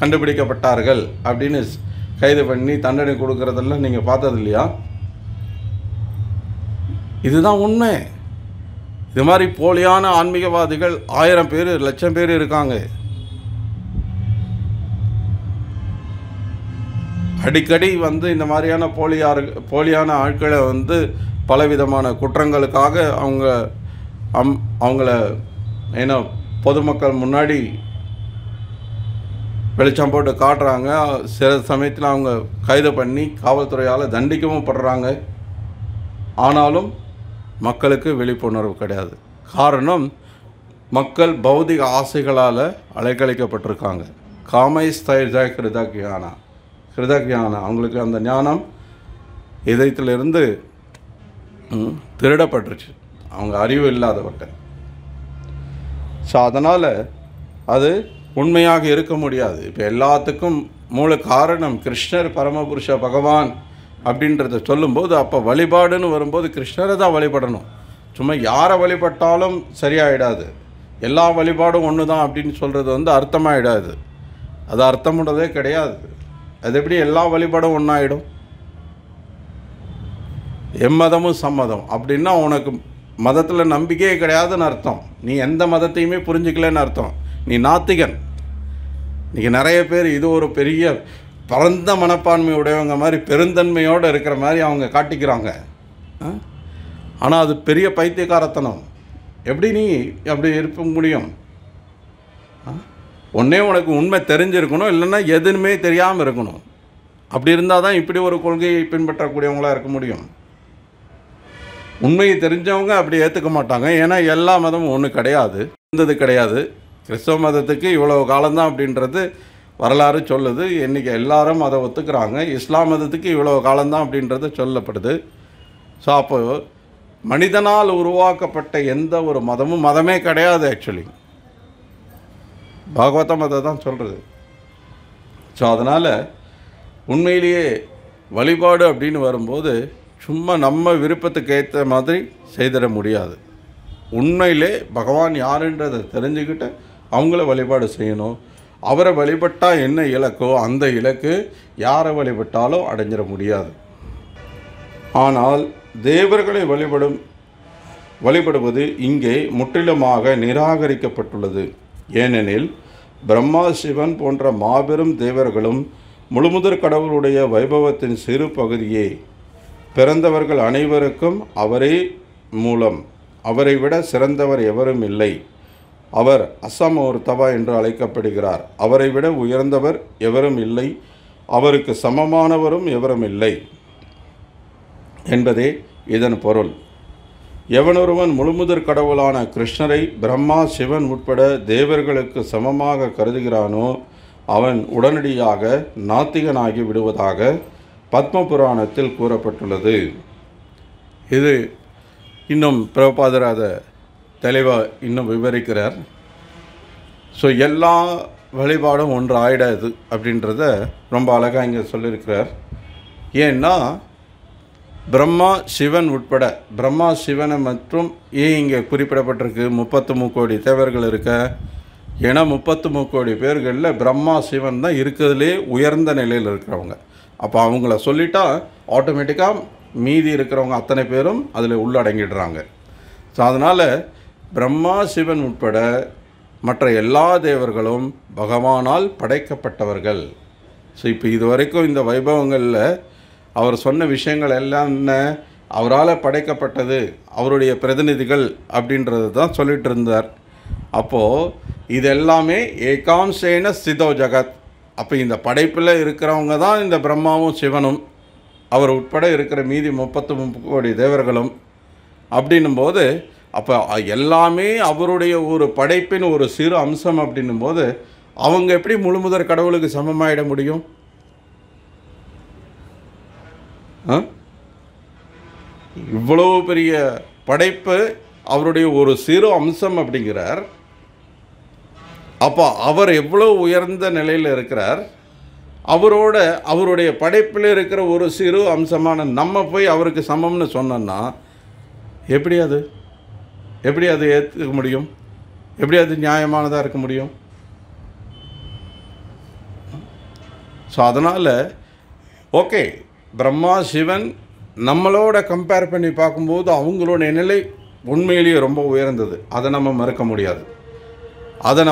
கண்டுபிடிக்கப்பட்டார்கள் அப்படின்னு கைது பண்ணி தண்டனை கொடுக்குறதெல்லாம் நீங்கள் பார்த்தது இல்லையா? இதுதான் உண்மை. இது மாதிரி போலியான ஆன்மீகவாதிகள் 1000 பேர் 1,00,000 பேர் இருக்காங்க. அடிக்கடி இந்த மாதிரியான போலியான ஆட்களை பலவிதமான குற்றங்களுக்காக அவங்கள பொதுமக்கள் முன்னாடி வெளிச்சம் போட்டு காட்டுறாங்க. சில சமயத்தில் அவங்க கைது பண்ணி காவல்துறையால் தண்டிக்கவும் படுறாங்க. ஆனாலும் மக்களுக்கு விழிப்புணர்வு கிடையாது. காரணம், மக்கள் பௌதிக ஆசைகளால் அலைக்கழிக்கப்பட்டிருக்காங்க. காமைஸ்தைர்ஜ ஹிருதக்யானா. ஹிருதக்யானா அவங்களுக்கு அந்த ஞானம் இதயத்திலிருந்து திருடப்பட்டுருச்சு. அவங்க அறிவு இல்லாதவட்ட. ஸோ அதனால் அது உண்மையாக இருக்க முடியாது. இப்போ எல்லாத்துக்கும் மூல காரணம் கிருஷ்ணர் பரமபுருஷ பகவான் அப்படின்றத சொல்லும்போது, அப்போ வழிபாடுன்னு வரும்போது கிருஷ்ணரை தான் வழிபடணும். சும்மா யாரை வழிபட்டாலும் சரியாயிடாது. எல்லா வழிபாடும் ஒன்று தான் அப்படின்னு சொல்கிறது வந்து அர்த்தமாகிடாது. அது அர்த்தமுள்ளதே கிடையாது. அது எப்படி எல்லா வழிபாடும் ஒன்றாயிடும்? எம்மதமும் சம்மதம் அப்படின்னா உனக்கு மதத்தில் நம்பிக்கையே கிடையாதுன்னு அர்த்தம். நீ எந்த மதத்தையுமே புரிஞ்சிக்கலன்னு அர்த்தம். நீ நாத்திகன். இன்றைக்கி நிறைய பேர் இது ஒரு பெரிய பரந்த மனப்பான்மை உடையவங்க மாதிரி பெருந்தன்மையோடு இருக்கிற மாதிரி அவங்க காட்டிக்கிறாங்க. ஆனால் அது பெரிய பைத்தியக்காரத்தனம். எப்படி நீ அப்படி இருக்க முடியும்? ஒன்றே உனக்கு உண்மை தெரிஞ்சிருக்கணும், இல்லைன்னா எதுவுமே தெரியாமல் இருக்கணும். அப்படி இருந்தால் தான் இப்படி ஒரு கொள்கையை பின்பற்றக்கூடியவங்களாக இருக்க முடியும். உண்மையை தெரிஞ்சவங்க அப்படி ஏற்றுக்க மாட்டாங்க. ஏன்னா எல்லா மதமும் ஒன்று கிடையாது, இருந்தது கிடையாது. கிறிஸ்தவ மதத்துக்கு இவ்வளோ காலம்தான் அப்படின்றது வரலாறு சொல்லுது. இன்றைக்கி எல்லாரும் அதை ஒத்துக்கிறாங்க. இஸ்லாம் மதத்துக்கு இவ்வளோ காலம்தான் அப்படின்றது சொல்லப்படுது. ஸோ அப்போது மனிதனால் உருவாக்கப்பட்ட எந்த ஒரு மதமும் மதமே கிடையாது. ஆக்சுவலி பாகவதம் அதை தான் சொல்கிறது. ஸோ அதனால் உண்மையிலேயே வழிபாடு அப்படின்னு வரும்போது சும்மா நம்ம விருப்பத்துக்கு ஏற்ற மாதிரி செய்திட முடியாது. உண்மையிலே பகவான் யாருன்றதை தெரிஞ்சுக்கிட்டு அவங்கள வழிபாடு செய்யணும். அவரை வழிபட்டால் என்ன இலக்கோ அந்த இலக்கு யாரை வழிபட்டாலும் அடைஞ்சிட முடியாது. ஆனால் தேவர்களை வழிபடுவது இங்கே முற்றிலுமாக நிராகரிக்கப்பட்டுள்ளது. ஏனெனில் பிரம்மா, சிவன் போன்ற மாபெரும் தேவர்களும் முழுமுதற் கடவுளுடைய வைபவத்தின் சிறு பகுதியே. பிறந்தவர்கள் அனைவருக்கும் அவரே மூலம். அவரை விட சிறந்தவர் எவரும் இல்லை. அவர் அசமோர்த்தவா என்று அழைக்கப்படுகிறார். அவரை விட உயர்ந்தவர் எவரும் இல்லை. அவருக்கு சமமானவரும் எவரும் இல்லை என்பதே இதன் பொருள். எவனொருவன் முழுமுதற் கடவுளான கிருஷ்ணரை பிரம்மா, சிவன் உட்பட தேவர்களுக்கு சமமாக கருதுகிறானோ அவன் உடனடியாக நாத்திகனாகி விடுவதாக பத்ம புராணத்தில் கூறப்பட்டுள்ளது. இது இன்னும் பிரபுபாதர் அதை தெளிவாக இன்னும் விவரிக்கிறார். ஸோ எல்லா வழிபாடும் ஒன்று ஆயிடாது அப்படின்றத ரொம்ப அழகாக இங்கே சொல்லியிருக்கிறார். ஏன்னா பிரம்மா, சிவன் உட்பட, பிரம்மா, சிவனை மற்றும் ஏன் இங்கே குறிப்பிடப்பட்டிருக்கு 33 கோடி தேவர்கள் இருக்க? ஏன்னா 33 கோடி பேர்களில் பிரம்மா, சிவன் தான் இருக்கிறதுலே உயர்ந்த நிலையில் இருக்கிறவங்க. அப்போ அவங்கள சொல்லிட்டா ஆட்டோமேட்டிக்காக மீதி இருக்கிறவங்க அத்தனை பேரும் அதில் உள்ளடங்கிடுறாங்க. ஸோ அதனால் பிரம்மா, சிவன் உட்பட மற்ற எல்லா தேவர்களும் பகவானால் படைக்கப்பட்டவர்கள். ஸோ இப்போ இது வரைக்கும் இந்த வைபவங்களில் அவர் சொன்ன விஷயங்கள் எல்லாம் என்ன? அவரால் படைக்கப்பட்டது, அவருடைய பிரதிநிதிகள் அப்படின்றது தான் சொல்லிகிட்டு இருந்தார். அப்போது இது எல்லாமே ஏகாம்சேன ஸ்திதோ ஜகத். அப்போ இந்த படைப்பில் இருக்கிறவங்க தான் இந்த பிரம்மாவும் சிவனும், அவர் உட்பட இருக்கிற மீதி 33 கோடி தேவர்களும். அப்படின்னும்போது அப்போ எல்லாமே அவருடைய ஒரு படைப்பின் ஒரு சிறு அம்சம். அப்படின்னும்போது அவங்க எப்படி முழுமுதற் கடவுளுக்கு சமமாயிட முடியும்? இவ்வளோ பெரிய படைப்பு அவருடைய ஒரு சிறு அம்சம் அப்படிங்கிறார். அப்போ அவர் எவ்வளோ உயர்ந்த நிலையில் இருக்கிறார். அவருடைய படைப்பில் இருக்கிற ஒரு சிறு அம்சமான நம்ம போய் அவருக்கு சமம்னு சொன்னோன்னா எப்படி அது ஏற்றுக்க முடியும்? எப்படி அது நியாயமானதாக இருக்க முடியும்? ஸோ அதனால் ஓகே, பிரம்மா, சிவன் நம்மளோட கம்பேர் பண்ணி பார்க்கும்போது அவங்களோட நிலை உண்மையிலேயே ரொம்ப உயர்ந்தது. அதை நம்ம மறுக்க முடியாது. அதை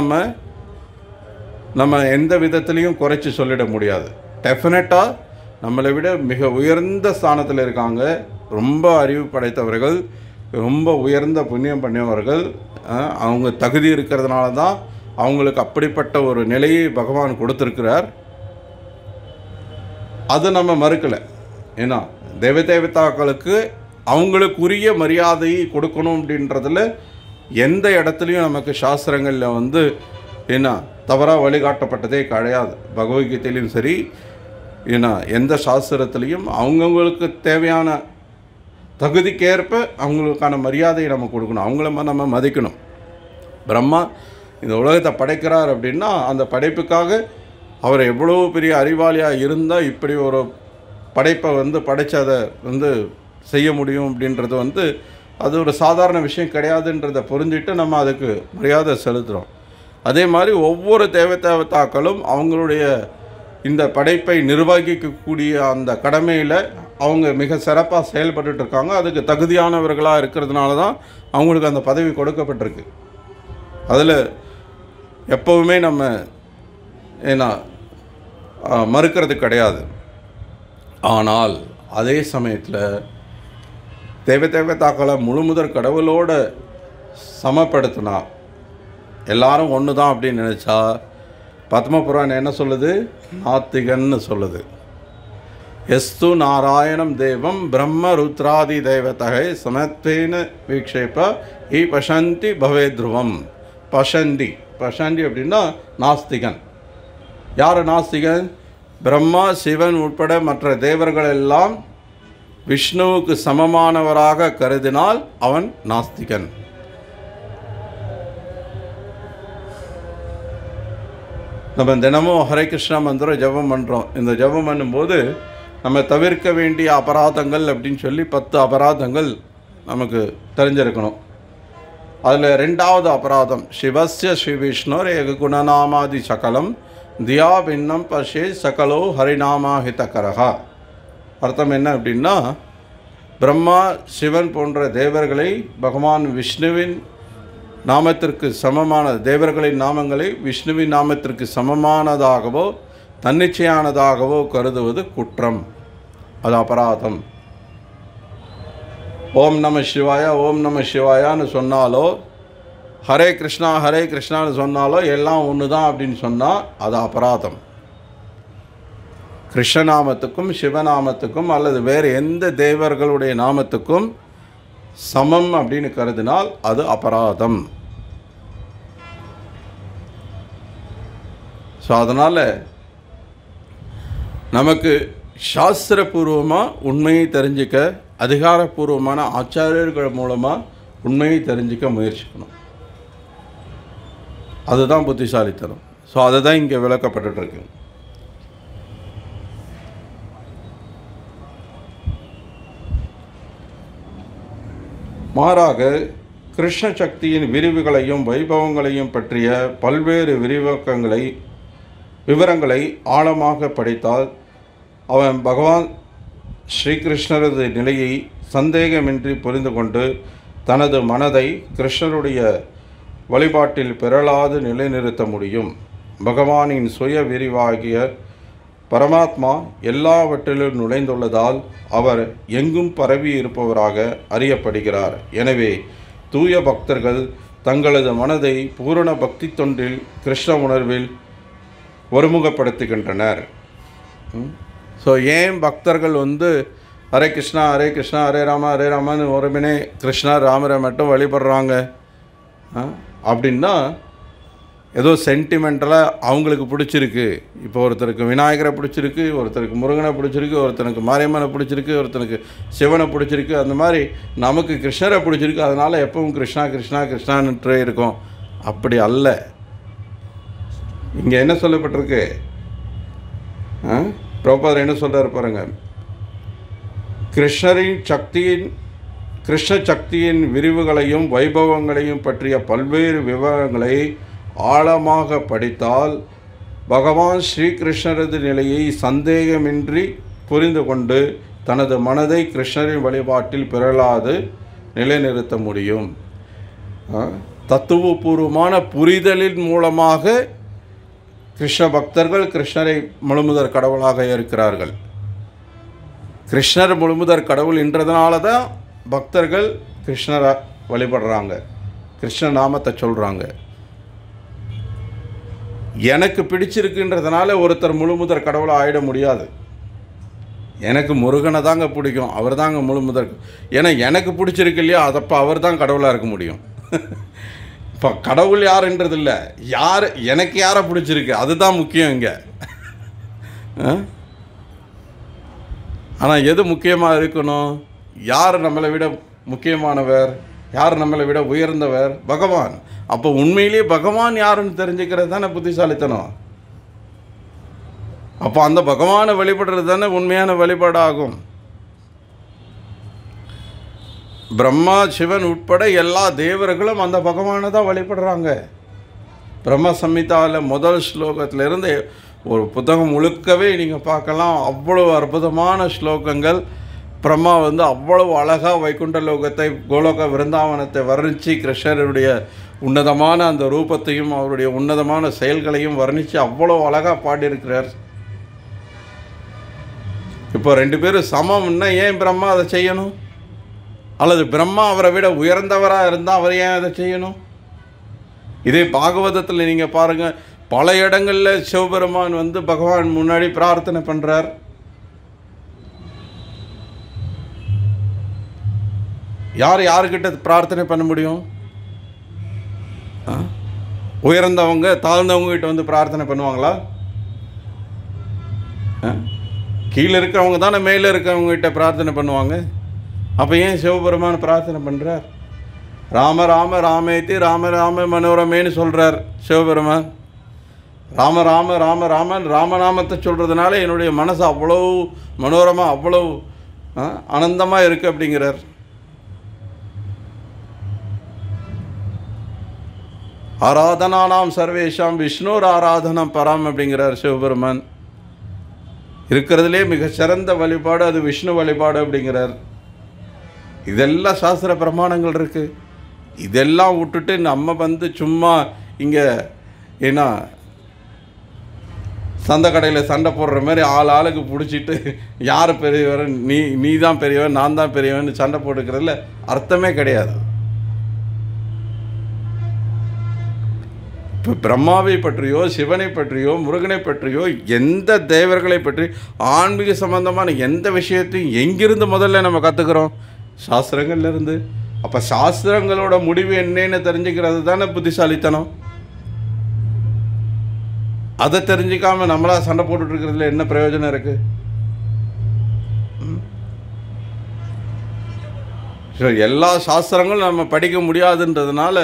நம்ம எந்த விதத்துலேயும் குறைச்சி சொல்லிட முடியாது. டெஃபினட்டாக நம்மளை விட மிக உயர்ந்த ஸ்தானத்தில் இருக்காங்க. ரொம்ப அறிவு படைத்தவர்கள், ரொம்ப உயர்ந்த புண்ணியம் பண்ணியவர்கள். அவங்க தகுதி இருக்கிறதுனால தான் அவங்களுக்கு அப்படிப்பட்ட ஒரு நிலையை பகவான் கொடுத்துருக்கிறார். அது நம்ம மறுக்கலை. ஏன்னா தேவதேவதாக்களுக்கு அவங்களுக்குரிய மரியாதையை கொடுக்கணும் அப்படின்றதில் எந்த இடத்துலையும் நமக்கு சாஸ்திரங்களில் ஏன்னா தவறாக வழிகாட்டப்பட்டதே கிடையாது. பகவத்கீதையிலையும் சரி, ஏன்னா எந்த சாஸ்திரத்துலேயும் அவங்கவுங்களுக்கு தேவையான தகுதிக்கேற்ப அவங்களுக்கான மரியாதையை நம்ம கொடுக்கணும். அவங்கள நம்ம மதிக்கணும். பிரம்மா இந்த உலகத்தை படைக்கிறார் அப்படின்னா அந்த படைப்புக்காக அவர் எவ்வளோ பெரிய அறிவாளியாக இருந்தால் இப்படி ஒரு படைப்பை படைத்து அதை செய்ய முடியும் அப்படின்றது அது ஒரு சாதாரண விஷயம் கிடையாதுன்றதை புரிஞ்சுட்டு நம்ம அதுக்கு மரியாதை செலுத்துகிறோம். அதே மாதிரி ஒவ்வொரு தேவதாக்களும் அவங்களுடைய இந்த படைப்பை நிர்வகிக்கக்கூடிய அந்த கடமையில் அவங்க மிக சிறப்பாக செயல்பட்டுருக்காங்க. அதுக்கு தகுதியானவர்களாக இருக்கிறதுனால தான் அவங்களுக்கு அந்த பதவி கொடுக்கப்பட்டிருக்கு. அதில் எப்போவுமே நம்ம மறுக்கிறது கிடையாது. ஆனால் அதே சமயத்தில் தேவதாக்களை முழுமுதற் கடவுளோட சமப்படுத்தினா எல்லாரும் ஒன்று தான் அப்படின்னு நினச்சா பத்மபுராணம் என்ன சொல்லுது? நாத்திகன்னு சொல்லுது. எஸ்து நாராயணம் தேவம் பிரம்ம ருத்ராதி தேவதகை சமத்வேன வீக்ஷேப ஈ பசந்தி பவே துருவம். பசந்தி அப்படின்னா நாஸ்திகன். யார் நாஸ்திகன்? பிரம்மா சிவன் உட்பட மற்ற தேவர்கள் எல்லாம் விஷ்ணுவுக்கு சமமானவராக கருதினால் அவன் நாஸ்திகன். நம்ம தினமும் ஹரே கிருஷ்ணா மந்திரம் ஜபம் பண்ணுறோம். இந்த ஜபம் பண்ணும்போது நம்ம தவிர்க்க வேண்டிய அபராதங்கள் அப்படின்னு சொல்லி 10 அபராதங்கள் நமக்கு தெரிஞ்சிருக்கணும். அதில் 2வது அபராதம் சிவஸ்ய ஸ்ரீ விஷ்ணோர் ஏக குணநாமாதி சகலம் தியா பின்னம் பஷே சகலோ ஹரிநாமாஹிதகரஹா. அர்த்தம் என்ன அப்படின்னா, பிரம்மா சிவன் போன்ற தேவர்களை பகவான் விஷ்ணுவின் நாமத்திற்கு சமமான தேவர்களின் நாமங்களை விஷ்ணுவின் நாமத்திற்கு சமமானதாகவோ தன்னிச்சையானதாகவோ கருதுவது குற்றம், அது அபராதம். ஓம் நம சிவாயா ஓம் நம சிவாயான்னு சொன்னாலோ ஹரே கிருஷ்ணான்னு சொன்னாலோ எல்லாம் ஒன்று தான் அப்படின்னு சொன்னால் அது அபராதம். கிருஷ்ணநாமத்துக்கும் சிவநாமத்துக்கும் அல்லது வேறு எந்த தேவர்களுடைய நாமத்துக்கும் சமம் அப்படின்னு கருதினால் அது அபராதம். ஸோ அதனால் நமக்கு சாஸ்திரபூர்வமாக உண்மையை தெரிஞ்சிக்க அதிகாரப்பூர்வமான ஆச்சாரியர்கள் மூலமாக உண்மையை தெரிஞ்சிக்க முயற்சிக்கணும். அதுதான் புத்திசாலித்தனம். ஸோ அதை தான் இங்கே விளக்கப்பட்டுருக்கு. மாறாக கிருஷ்ண சக்தியின் விரிவுகளையும் வைபவங்களையும் பற்றிய பல்வேறு விவரங்களை ஆழமாக படித்தால் அவன் பகவான் ஸ்ரீகிருஷ்ணரது நிலையை சந்தேகமின்றி புரிந்து கொண்டு தனது மனதை கிருஷ்ணருடைய வழிபாட்டில் பிறளாது நிலைநிறுத்த முடியும். பகவானின் சுய விரிவாகிய பரமாத்மா எல்லாவற்றிலும் நுழைந்துள்ளதால் அவர் எங்கும் பரவி இருப்பவராக அறியப்படுகிறார். எனவே தூய பக்தர்கள் தங்களது மனதை பூரண பக்தி தொண்டில் கிருஷ்ண உணர்வில் ஒருமுகப்படுத்துகின்றனர். ஸோ ஏன் பக்தர்கள் ஹரே கிருஷ்ணா ஹரே ராமான்னு ஒருமினே கிருஷ்ணா ராமரை மட்டும் வழிபடுறாங்க அப்படின்னா ஏதோ சென்டிமெண்டலாக அவங்களுக்கு பிடிச்சிருக்கு. இப்போ ஒருத்தருக்கு விநாயகரை பிடிச்சிருக்கு, ஒருத்தருக்கு முருகனை பிடிச்சிருக்கு, ஒருத்தனுக்கு மாரியம்மனை பிடிச்சிருக்கு, ஒருத்தனுக்கு சிவனை பிடிச்சிருக்கு. அந்த மாதிரி நமக்கு கிருஷ்ணரை பிடிச்சிருக்கு, அதனால் எப்பவும் கிருஷ்ணான்னுட்டே இருக்கும். அப்படி அல்ல. இங்கே என்ன சொல்லப்பட்டிருக்கு? பிரபுபாதர் என்ன சொல்கிறார் பாருங்க. கிருஷ்ண சக்தியின் விரிவுகளையும் வைபவங்களையும் பற்றிய பல்வேறு விவரங்களை ஆழமாக படித்தால் பகவான் ஸ்ரீகிருஷ்ணரது நிலையை சந்தேகமின்றி புரிந்து கொண்டு தனது மனதை கிருஷ்ணரின் வழிபாட்டில் பிறளாது நிலைநிறுத்த முடியும். தத்துவபூர்வமான புரிதலின் மூலமாக கிருஷ்ண பக்தர்கள் கிருஷ்ணரை முழுமுதற் கடவுளாக இருக்கிறார்கள். கிருஷ்ணர் முழுமுதற் கடவுள் என்றதுனால தான் பக்தர்கள் கிருஷ்ணரை வழிபடுறாங்க, கிருஷ்ண நாமத்தை சொல்கிறாங்க. எனக்கு பிடிச்சிருக்குன்றதுனால ஒருத்தர் முழுமுதற் கடவுளாக ஆகிட முடியாது. எனக்கு முருகனை தாங்க பிடிக்கும், அவர் தாங்க முழுமுதற். ஏன்னா எனக்கு பிடிச்சிருக்கு இல்லையா, அதப்போ அவர் தான் கடவுளாக இருக்க முடியும். இப்போ கடவுள் யாருன்றது இல்லை, எனக்கு யாரை பிடிச்சிருக்கு அதுதான் முக்கியம் இங்கே. ஆனால் எது முக்கியமாக இருக்கணும்? யார் நம்மளை விட முக்கியமானவர், யார் நம்மளை விட உயர்ந்தவர்? பகவான். அப்போ உண்மையிலேயே பகவான் யாருன்னு தெரிஞ்சுக்கிறது தானே புத்திசாலித்தனம். அப்போ அந்த பகவானை வழிபடுறது தானே உண்மையான வழிபாடாகும். பிரம்மா சிவன் உட்பட எல்லா தேவர்களும் அந்த பகவானை தான் வழிபடுறாங்க. பிரம்ம சம்ஹிதாவில் முதல் ஸ்லோகத்திலிருந்து ஒரு புத்தகம் முழுக்கவே நீங்கள் பார்க்கலாம். அவ்வளவு அற்புதமான ஸ்லோகங்கள். பிரம்மா அவ்வளவு அழகாக வைகுண்ட லோகத்தை, கோலோக விருந்தாவனத்தை வர்ணித்து கிருஷ்ணருடைய உன்னதமான அந்த ரூபத்தையும் அவருடைய உன்னதமான செயல்களையும் வர்ணித்து அவ்வளோ அழகாக பாடியிருக்கிறார். இப்போ 2 பேரும் சமம்னா ஏன் பிரம்மா அதை செய்யணும்? அல்லது பிரம்மா அவரை விட உயர்ந்தவராக இருந்தால் அவர் ஏன் அதை செய்யணும்? இதே பாகவதத்தில் நீங்கள் பாருங்கள், பல இடங்களில் சிவபெருமான் பகவான் முன்னாடி பிரார்த்தனை பண்ணுறார். யாருக்கிட்ட பிரார்த்தனை பண்ண முடியும்? உயர்ந்தவங்க தாழ்ந்தவங்க கிட்ட பிரார்த்தனை பண்ணுவாங்களா? கீழே இருக்கிறவங்க தானே மேலே இருக்கிறவங்க கிட்ட பிரார்த்தனை பண்ணுவாங்க. அப்போ ஏன் சிவபெருமான் பிரார்த்தனை பண்ணுறார்? ராம ராம ராமேத்தி ராம ராம மனோரமேன்னு சொல்கிறார் சிவபெருமான். ராம ராம ராம ராமன் ராமநாமத்தை சொல்கிறதுனால என்னுடைய மனசு அவ்வளோ மனோரமாக அவ்வளோ ஆனந்தமாக இருக்குது அப்படிங்கிறார். ஆராதனானாம் சர்வேஷாம் விஷ்ணுர் ஆராதனம் பராம் அப்படிங்கிறார் சிவபெருமான். இருக்கிறதுலே மிக சிறந்த வழிபாடு அது விஷ்ணு வழிபாடு அப்படிங்கிறார். இதெல்லாம் சாஸ்திர பிரமாணங்கள் இருக்குது. இதெல்லாம் விட்டுட்டு நம்ம சும்மா இங்கே ஏன்னா சந்தை கடையில் சண்டை போடுற மாதிரி ஆளுக்கு பிடிச்சிட்டு யார் பெரியவர், நீ தான் பெரியவன் நான் தான் பெரியவன் சண்டை போட்டுக்கிறதுல அர்த்தமே கிடையாது. இப்போ பிரம்மாவை பற்றியோ சிவனை பற்றியோ முருகனை பற்றியோ எந்த தேவர்களை பற்றி ஆன்மீக சம்பந்தமான எந்த விஷயத்தையும் எங்கிருந்து முதல்ல நம்ம கற்றுக்கிறோம்? சாஸ்திரங்கள்லேருந்து. அப்போ சாஸ்திரங்களோட முடிவு என்னன்னு தெரிஞ்சுக்கிறது தானே புத்திசாலித்தனம். அதை தெரிஞ்சிக்காமல் நம்மளா சண்டை போட்டுட்ருக்கிறதுல என்ன பிரயோஜனம் இருக்குது? எல்லா சாஸ்திரங்களும் நம்ம படிக்க முடியாதுன்றதுனால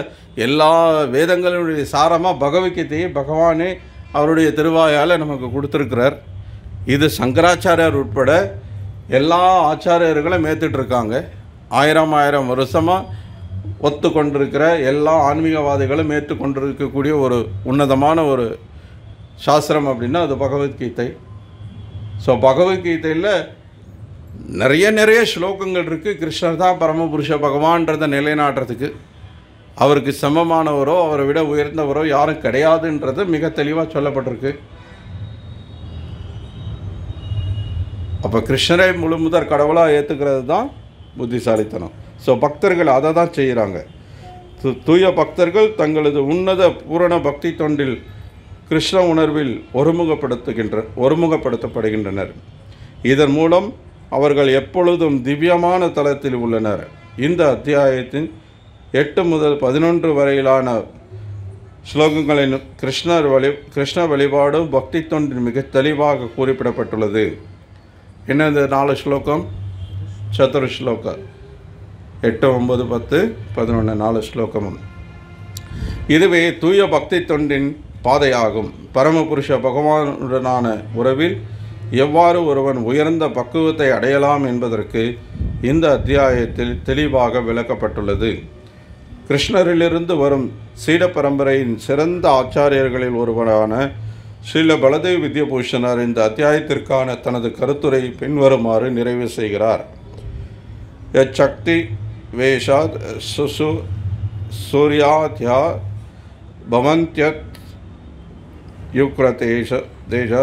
எல்லா வேதங்களுடைய சாரமாக பகவத்கீதையை பகவானே அவருடைய திருவாயால் நமக்கு கொடுத்துருக்கிறார். இது சங்கராச்சாரியார் உட்பட எல்லா ஆச்சாரியர்களும் ஏற்றுட்ருக்காங்க. 1000 வருஷமாக ஒத்துக்கொண்டிருக்கிற எல்லா ஆன்மீகவாதிகளும் ஏற்றுக்கொண்டிருக்கக்கூடிய ஒரு உன்னதமான ஒரு சாஸ்திரம் அப்படின்னா அது பகவத்கீதை. ஸோ பகவத்கீதையில் நிறைய ஸ்லோகங்கள் இருக்குது. கிருஷ்ணர் தான் பரமபுருஷ பகவான்றதை நிலைநாட்டுறதுக்கு. அவருக்கு சமமானவரோ அவரை விட உயர்ந்தவரோ யாரும் கிடையாதுன்றது மிக தெளிவாக சொல்லப்பட்டிருக்கு. அப்போ கிருஷ்ணரை முழுமுதற் கடவுளாக ஏற்றுக்கிறது தான் புத்திசாலித்தனம். ஸோ பக்தர்கள் அதை தான் செய்கிறாங்க. தூய பக்தர்கள் தங்களது உன்னத பூரண பக்தி தொண்டில் கிருஷ்ண உணர்வில் ஒருமுகப்படுத்தப்படுகின்றனர். இதன் மூலம் அவர்கள் எப்பொழுதும் திவ்யமான தலத்தில் உள்ளனர். இந்த அத்தியாயத்தின் 8 முதல் 11 வரையிலான ஸ்லோகங்களின் கிருஷ்ண வழிபாடும் பக்தி தொண்டின் மிக தெளிவாக குறிப்பிடப்பட்டுள்ளது. என்ன இந்த 4 ஸ்லோகம்? சதுர ஸ்லோகம் 8, 9, 10, 11 4 ஸ்லோகமும். இதுவே தூய பக்தி தொண்டின் பாதையாகும். பரமபுருஷ பகவானுடனான உறவில் எவ்வாறு ஒருவன் உயர்ந்த பக்குவத்தை அடையலாம் என்பதற்கு இந்த அத்தியாயத்தில் தெளிவாக விளக்கப்பட்டுள்ளது. கிருஷ்ணரிலிருந்து வரும் சீட பரம்பரையின் சிறந்த ஆச்சாரியர்களில் ஒருவரான ஸ்ரீல பலதேவ் வித்யபூஷணர் இந்த அத்தியாயத்திற்கான தனது கருத்துரை பின்வருமாறு நிறைவு செய்கிறார். யக்தி வேஷாத் சுசு சூர்யாத்யா பவந்த்யத் யுக்ரதேஷ தேஷ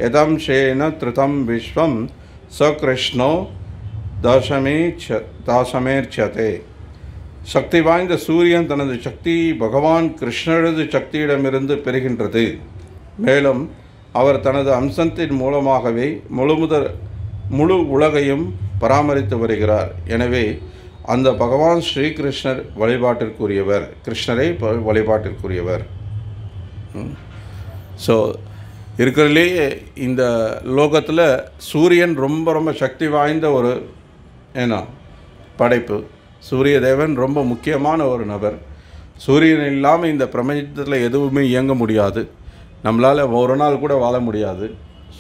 யதம்சேன த்ருதம் விஸ்வம் சகிருஷ்ணோ தாசமேர்ச்சதே. சக்தி வாய்ந்த சூரியன் தனது சக்தியை பகவான் கிருஷ்ணரது சக்தியிடமிருந்து பெறுகின்றது. மேலும் அவர் தனது அம்சத்தின் மூலமாகவே முழு உலகையும் பராமரித்து வருகிறார். எனவே அந்த பகவான் ஸ்ரீகிருஷ்ணர் வழிபாட்டிற்குரியவர், கிருஷ்ணரை வழிபாட்டிற்குரியவர். ஸோ இருக்கிறதுலேயே இந்த லோகத்தில் சூரியன் ரொம்ப சக்தி வாய்ந்த ஒரு படைப்பு. சூரிய தேவன் ரொம்ப முக்கியமான ஒரு நபர். சூரியன் இல்லாமல் இந்த பிரபஞ்சத்தில் எதுவுமே இயங்க முடியாது. நம்மளால் ஒரு நாள் கூட வாழ முடியாது.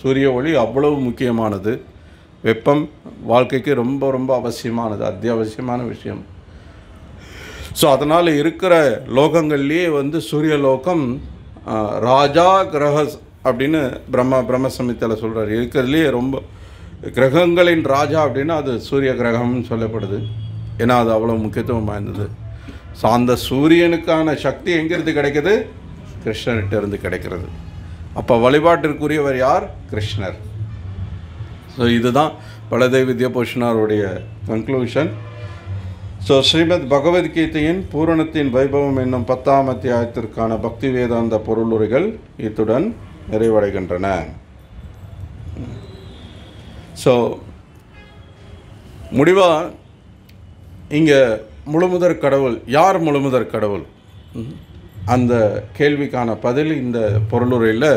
சூரிய ஒளி அவ்வளவு முக்கியமானது. வெப்பம் வாழ்க்கைக்கு ரொம்ப ரொம்ப அவசியமானது, அத்தியாவசியமான விஷயம். ஸோ அதனால் இருக்கிற லோகங்கள்லேயே சூரிய லோகம் ராஜா கிரக அப்படின்னு பிரம்ம சமித்தில் சொல்கிறார். இருக்கிறதுலேயே ரொம்ப கிரகங்களின் ராஜா அப்படின்னா அது சூரிய கிரகம்னு சொல்லப்படுது. ஏன்னா அது அவ்வளோ முக்கியத்துவம் வாய்ந்தது. ஸோ அந்த சூரியனுக்கான சக்தி எங்கேருந்து கிடைக்கிது? கிருஷ்ணர்கிட்ட இருந்து கிடைக்கிறது. அப்போ வழிபாட்டிற்குரியவர் யார்? கிருஷ்ணர். ஸோ இதுதான் பலதேவ் வித்யாபூஷணருடைய கன்க்ளூஷன். ஸோ ஸ்ரீமத் பகவத்கீதையின் பூரணத்தின் வைபவம் என்னும் 10ஆம் அத்தியாயத்திற்கான பக்தி வேதாந்த பொருளுரைகள் இத்துடன் நிறைவடைகின்றன. ஸோ முடிவாக இங்கே முழுமுதற் கடவுள் யார்? முழுமுதற் கடவுள், அந்த கேள்விக்கான பதில் இந்த பொருளுரையில்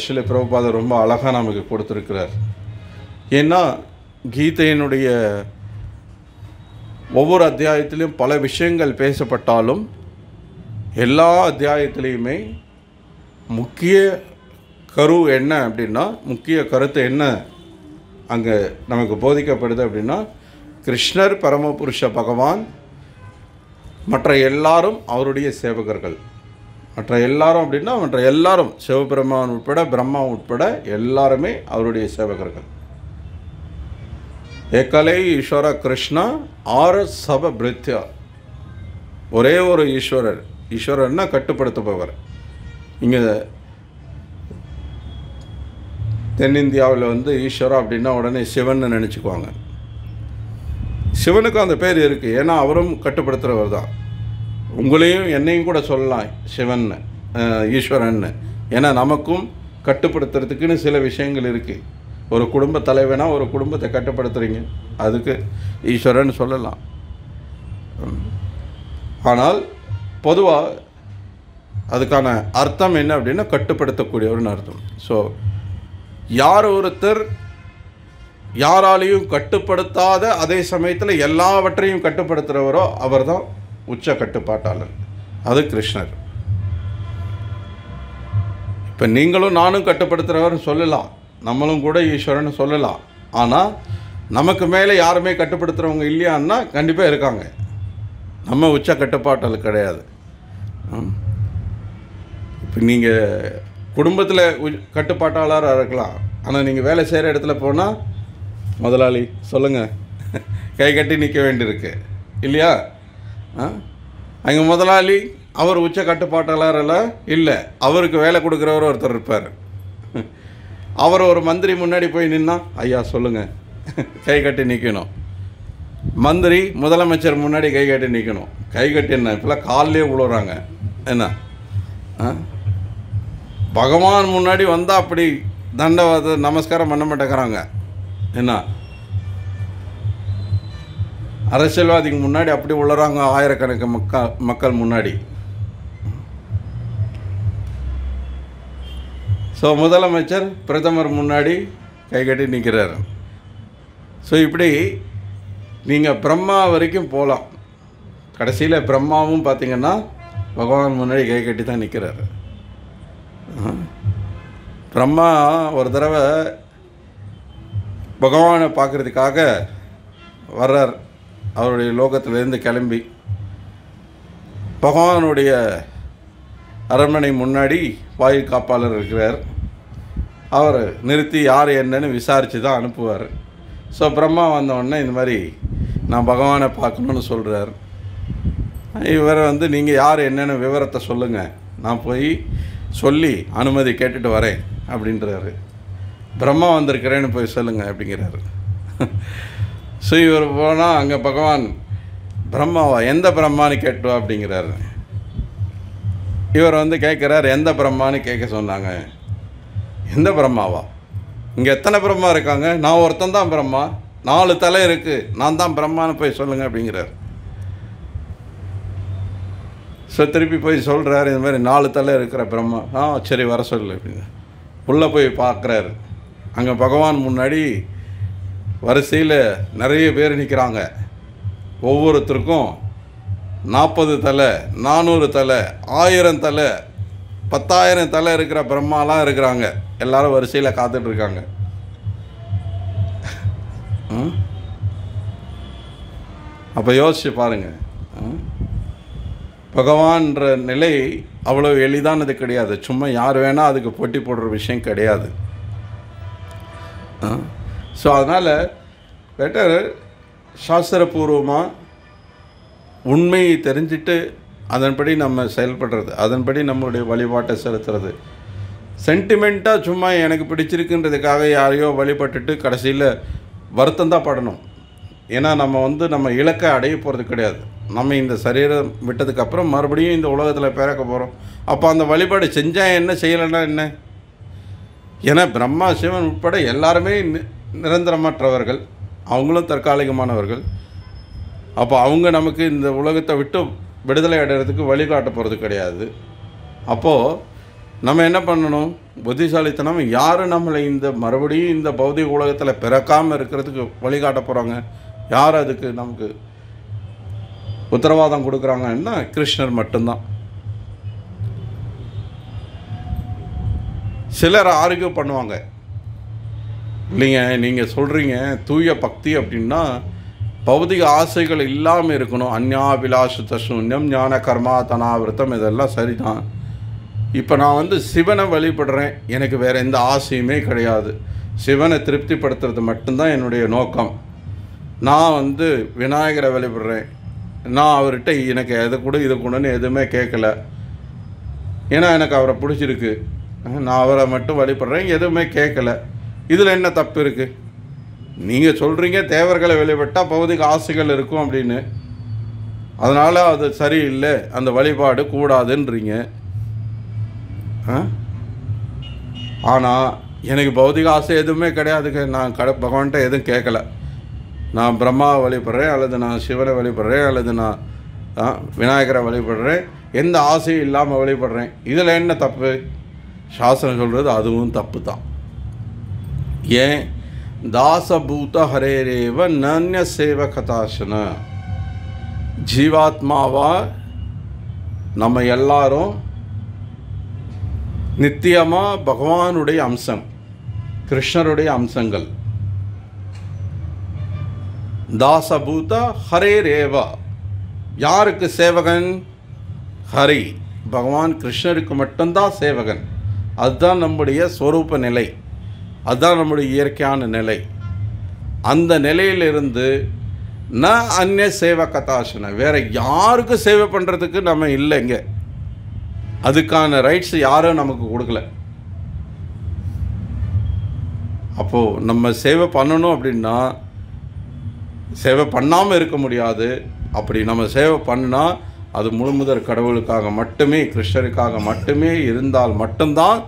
ஸ்ரீல பிரபுபாதர் ரொம்ப அழகாக நமக்கு கொடுத்துருக்கிறார். ஏன்னா கீதையினுடைய ஒவ்வொரு அத்தியாயத்திலையும் பல விஷயங்கள் பேசப்பட்டாலும் எல்லா அத்தியாயத்திலையுமே முக்கிய கரு என்ன அப்படின்னா, முக்கிய கருத்து என்ன அங்கே நமக்கு போதிக்கப்படுது அப்படின்னா, கிருஷ்ணர் பரமபுருஷ பகவான், மற்ற எல்லாரும் அவருடைய சேவகர்கள். மற்ற எல்லாரும் அப்படின்னா மற்ற எல்லாரும் சிவபெருமான் உட்பட பிரம்மா உட்பட எல்லாருமே அவருடைய சேவகர்கள். ஏகலை ஈஸ்வர கிருஷ்ணா ஆர சப பிரித்யா. ஒரே ஒரு ஈஸ்வரர். ஈஸ்வரர்னா கட்டுப்படுத்துபவர். இங்கே தென்னிந்தியாவில் ஈஸ்வரா அப்படின்னா உடனே சிவன் நினச்சிக்குவாங்க. சிவனுக்கு அந்த பேர் இருக்குது, ஏன்னா அவரும் கட்டுப்படுத்துகிறவர் தான். உங்களையும் என்னையும் கூட சொல்லலாம் சிவன், ஈஸ்வரன். ஏன்னா நமக்கும் கட்டுப்படுத்துறதுக்குன்னு சில விஷயங்கள் இருக்குது. ஒரு குடும்ப தலைவனாக ஒரு குடும்பத்தை கட்டுப்படுத்துகிறீங்க, அதுக்கு ஈஸ்வரன் சொல்லலாம். ஆனால் பொதுவாக அதுக்கான அர்த்தம் என்ன அப்படின்னா கட்டுப்படுத்தக்கூடியவர்னு அர்த்தம். ஸோ யார் ஒருத்தர் யாராலையும் கட்டுப்படுத்தாத அதே சமயத்தில் எல்லாவற்றையும் கட்டுப்படுத்துகிறவரோ அவர் தான் உச்ச கட்டுப்பாட்டாளர். அது கிருஷ்ணர். இப்போ நீங்களும் நானும் கட்டுப்படுத்துகிறவர் சொல்லலாம், நம்மளும் கூட ஈஸ்வரன் சொல்லலாம். ஆனால் நமக்கு மேலே யாருமே கட்டுப்படுத்துகிறவங்க இல்லையான்னா கண்டிப்பாக இருக்காங்க. நம்ம உச்ச கட்டுப்பாட்டாளர் கிடையாது. இப்போ நீங்கள் குடும்பத்தில் கட்டுப்பாட்டாளராக இருக்கலாம், ஆனால் நீங்கள் வேலை செய்கிற இடத்துல போனால் முதலாளி சொல்லுங்கள் கை கட்டி நிற்க வேண்டியிருக்கு இல்லையா? அங்கே முதலாளி அவர் உச்ச கட்டுப்பாட்டாளரெல்லாம் இல்லை, அவருக்கு வேலை கொடுக்குறவர் ஒருத்தர் இருப்பார். அவர் ஒரு மந்திரி முன்னாடி போய் நின்னா ஐயா சொல்லுங்கள் கை கட்டி நிற்கணும். மந்திரி முதலமைச்சர் முன்னாடி கை கட்டி நிற்கணும். கை கட்டி என்ன இப்போலாம் காலிலே விழுறாங்க. என்ன பகவான் முன்னாடி வந்தால் அப்படி தண்டவாத நமஸ்காரம் பண்ண மாட்டேங்கிறாங்க. என்ன அரசியல்வாதிக்கு முன்னாடி அப்படி உள்ளறாங்க, ஆயிரக்கணக்கு மக்கள் முன்னாடி. ஸோ முதலமைச்சர் பிரதமர் முன்னாடி கை கட்டி நிற்கிறார். ஸோ இப்படி நீங்கள் பிரம்மா வரைக்கும் போகலாம். கடைசியில் பிரம்மாவும் பார்த்திங்கன்னா பகவான் முன்னாடி கை கட்டி தான் நிற்கிறார். பிரம்மா ஒரு தடவை பகவானை பார்க்குறதுக்காக வர்றார். அவருடைய லோகத்திலேருந்து கிளம்பி பகவானுடைய அரண்மனை முன்னாடி வாயில் காப்பாளர் இருக்கிறார். அவர் நிறுத்தி யார் என்னன்னு விசாரித்து தான் அனுப்புவார். ஸோ பிரம்மா வந்தவுடனே இந்த மாதிரி நான் பகவானை பார்க்கணுன்னு சொல்கிறார். இவர் நீங்கள் யார் என்னென்னு விவரத்தை சொல்லுங்கள், நான் போய் சொல்லி அனுமதி கேட்டுட்டு வரேன் அப்படின்றாரு. பிரம்மா வந்திருக்கிறேன்னு போய் சொல்லுங்கள் அப்படிங்கிறாரு. ஸோ இவர் போனால் அங்கே பகவான் பிரம்மாவா, எந்த பிரம்மான்னு கேட்டுவா அப்படிங்கிறாரு. இவர் கேட்குறார், எந்த பிரம்மான்னு கேட்க சொன்னாங்க. எந்த பிரம்மாவா? இங்கே எத்தனை பிரம்மா இருக்காங்க, நான் ஒருத்தன் தான் பிரம்மா, 4 தலை இருக்குது, நான் தான் பிரம்மான்னு போய் சொல்லுங்கள் அப்படிங்கிறார். ஸோ திருப்பி போய் சொல்கிறார், இந்த மாதிரி 4 தலை இருக்கிற பிரம்மா. சரி வர சொல்லு அப்படின்னு உள்ளே போய் பார்க்குறாரு. அங்கே பகவான் முன்னாடி வரிசையில் நிறைய பேர் நிற்கிறாங்க. ஒவ்வொருத்தருக்கும் 40 தலை, 400 தலை, 1000 தலை, 10,000 தலை இருக்கிற பிரம்மாலாம் இருக்கிறாங்க. எல்லாரும் வரிசையில் காத்துட்ருக்காங்க. அப்போ யோசிச்சு பாருங்கள், பகவான்ற நிலை அவ்வளோ எளிதானது கிடையாது. சும்மா யார் வேணால் அதுக்கு போட்டி போடுற விஷயம் கிடையாது. ஸோ அதனால் பெட்டர் சாஸ்திரபூர்வமாக உண்மையை தெரிஞ்சுட்டு அதன்படி நம்ம செயல்படுறது, அதன்படி நம்மளுடைய வழிபாட்டை செலுத்துறது. சென்டிமெண்ட்டாக சும்மா எனக்கு பிடிச்சிருக்குன்றதுக்காக யாரையோ வழிபட்டுட்டு கடைசியில் வருத்தம் தான் படணும். ஏன்னா நம்ம இலக்கை அடைய போகிறது கிடையாது. நம்ம இந்த சரீரம் விட்டதுக்கப்புறம் மறுபடியும் இந்த உலகத்தில் பிறக்க போகிறோம். அப்போ அந்த வழிபாடு செஞ்சால் என்ன, செய்யலைன்னா என்ன? ஏன்னா பிரம்மா சிவன் உட்பட எல்லாருமே நிரந்தரமற்றவர்கள், அவங்களும் தற்காலிகமானவர்கள். அப்போ அவங்க நமக்கு இந்த உலகத்தை விட்டு விடுதலை அடைகிறதுக்கு வழிகாட்ட போகிறது கிடையாது. அப்போது நம்ம என்ன பண்ணணும்? புத்திசாலித்தனம். யார் நம்மளை இந்த மறுபடியும் இந்த பௌதிக உலகத்தில் பிறக்காமல் இருக்கிறதுக்கு வழிகாட்ட போகிறாங்க? யார் அதுக்கு நமக்கு உத்தரவாதம் கொடுக்குறாங்கன்னா கிருஷ்ணர் மட்டும்தான். சிலர் ஆர்கியூ பண்ணுவாங்க, இல்லைங்க நீங்கள் சொல்கிறீங்க தூய பக்தி அப்படின்னா பௌதிக ஆசைகள் இல்லாமல் இருக்கணும், அந்யாபிலாஷ சூன்யம் ஞான கர்மா தனாவிரதம், இதெல்லாம் சரிதான். இப்போ நான் சிவனை வழிபடுறேன், எனக்கு வேறு எந்த ஆசையுமே கிடையாது, சிவனை திருப்திப்படுத்துறது மட்டும்தான் என்னுடைய நோக்கம். நான் விநாயகரை வழிபடுறேன், நான் அவர்கிட்ட எனக்கு எதை கூட இதை கூடன்னு எதுவுமே கேட்கல, ஏன்னா எனக்கு அவரை பிடிச்சிருக்கு, நான் அவரை மட்டும் வழிபடுறேன், எதுவுமே கேட்கல. இதில் என்ன தப்பு இருக்குது? நீங்கள் சொல்கிறீங்க தேவர்களை வழிபட்டால் பௌதிக ஆசைகள் இருக்கும் அப்படின்னு, அதனால் அது சரியில்லை, அந்த வழிபாடு கூடாதுன்றீங்க. ஆனால் எனக்கு பௌதிக ஆசை எதுவுமே கிடையாதுங்க, நான் பகவான்கிட்ட எதுவும் கேட்கல, நான் பிரம்மாவை வழிபடுறேன், அல்லது நான் சிவனை வழிபடுறேன், அல்லது நான் விநாயகரை வழிபடுறேன், எந்த ஆசையும் இல்லாமல் வழிபடுறேன், இதில் என்ன தப்பு? சாஸ்திரம் சொல்கிறது அதுவும் தப்பு தான். ஏன்? தாசபூத ஹரேரேவ நன்ய சேவகதாசன. ஜீவாத்மாவா நம்ம எல்லாரும் நித்தியமாக பகவானுடைய அம்சம், கிருஷ்ணருடைய அம்சங்கள். தாசபூத ஹரேரேவா. யாருக்கு சேவகன்? ஹரி, பகவான் கிருஷ்ணருக்கு மட்டும்தான் சேவகன். அதுதான் நம்முடைய ஸ்வரூப நிலை, அதுதான் நம்முடைய இயற்கையான நிலை. அந்த நிலையிலிருந்து ந அந்நிய சேவகதாசன, வேறு யாருக்கும் சேவை பண்ணுறதுக்கு நம்ம இல்லைங்க. அதுக்கான ரைட்ஸ் யாரும் நமக்கு கொடுக்கல. அப்போது நம்ம சேவை பண்ணணும் அப்படின்னா சேவை பண்ணாமல் இருக்க முடியாது. அப்படி நம்ம சேவை பண்ணால் அது முழுமுதற் கடவுளுக்காக மட்டுமே, கிருஷ்ணருக்காக மட்டுமே இருந்தால் மட்டும்தான்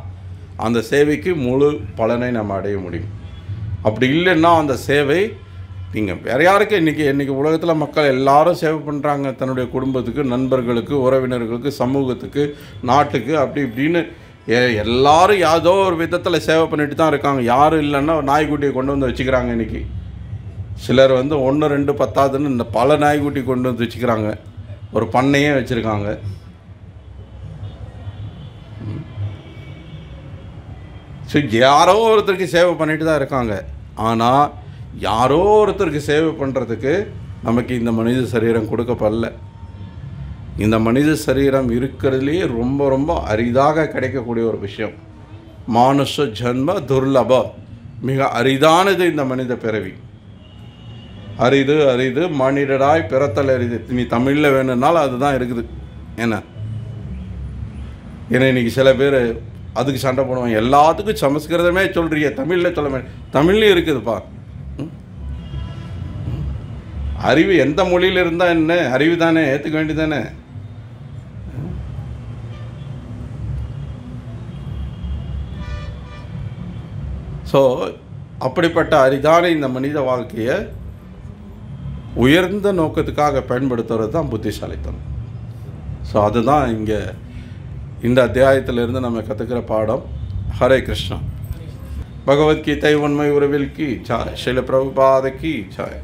அந்த சேவைக்கு முழு பலனை நம்ம அடைய முடியும். அப்படி இல்லைன்னா அந்த சேவை நீங்கள் வேறு யாருக்கு இன்றைக்கி உலகத்தில் மக்கள் எல்லாரும் சேவை பண்ணுறாங்க, தன்னுடைய குடும்பத்துக்கு, நண்பர்களுக்கு, உறவினர்களுக்கு, சமூகத்துக்கு, நாட்டுக்கு, அப்படி இப்படின்னு எல்லாரும் ஏதோ ஒரு விதத்தில் சேவை பண்ணிட்டு தான் இருக்காங்க. யாரும் இல்லைன்னா நாய்க்குட்டியை கொண்டு வந்து வச்சுக்கிறாங்க. இன்றைக்கி சிலர் 1 2 10 இந்த பல நாய்க்குட்டி கொண்டு வந்து வச்சுக்கிறாங்க, ஒரு பண்ணையே வச்சுருக்காங்க. ஸோ யாரோ ஒருத்தருக்கு சேவை பண்ணிட்டு தான் இருக்காங்க. ஆனால் யாரோ ஒருத்தருக்கு சேவை பண்ணுறதுக்கு நமக்கு இந்த மனித சரீரம் கொடுக்கப்படல. இந்த மனித சரீரம் இருக்கிறதுலேயே ரொம்ப ரொம்ப அரிதாக கிடைக்கக்கூடிய ஒரு விஷயம். மானுஷ ஜன்ம துர்லப, மிக அரிதானது இந்த மனித பிறவி. அரிது அரிது மனிதராய் பிறத்தல் அரிது. நீ தமிழில் வேணும்னாலும் அதுதான் இருக்குது. ஏன்னா இன்றைக்கி சில பேர் அதுக்கு சண்டை போடுவாங்க, எல்லாத்துக்கும் சமஸ்கிருதமே சொல்கிறீங்க, தமிழில் சொல்ல மாட்டேன். தமிழ்லையும் இருக்குதுப்பா. அறிவு எந்த மொழியில் இருந்தால் என்ன, அறிவு தானே, ஏற்றுக்க வேண்டியதானே. ஸோ அப்படிப்பட்ட அரிதான இந்த மனித வாழ்க்கையை உயர்ந்த நோக்கத்துக்காக பயன்படுத்துறது தான் புத்திசாலித்தனம். ஸோ அதுதான் இங்கே இந்த அத்தியாயத்திலிருந்து நம்ம கற்றுக்கிற பாடம். ஹரே கிருஷ்ணா. பகவத்கீதை உண்மை உறவில் கி ஜாய். ஸ்ரீல பிரபுபாத கி ஜாய்.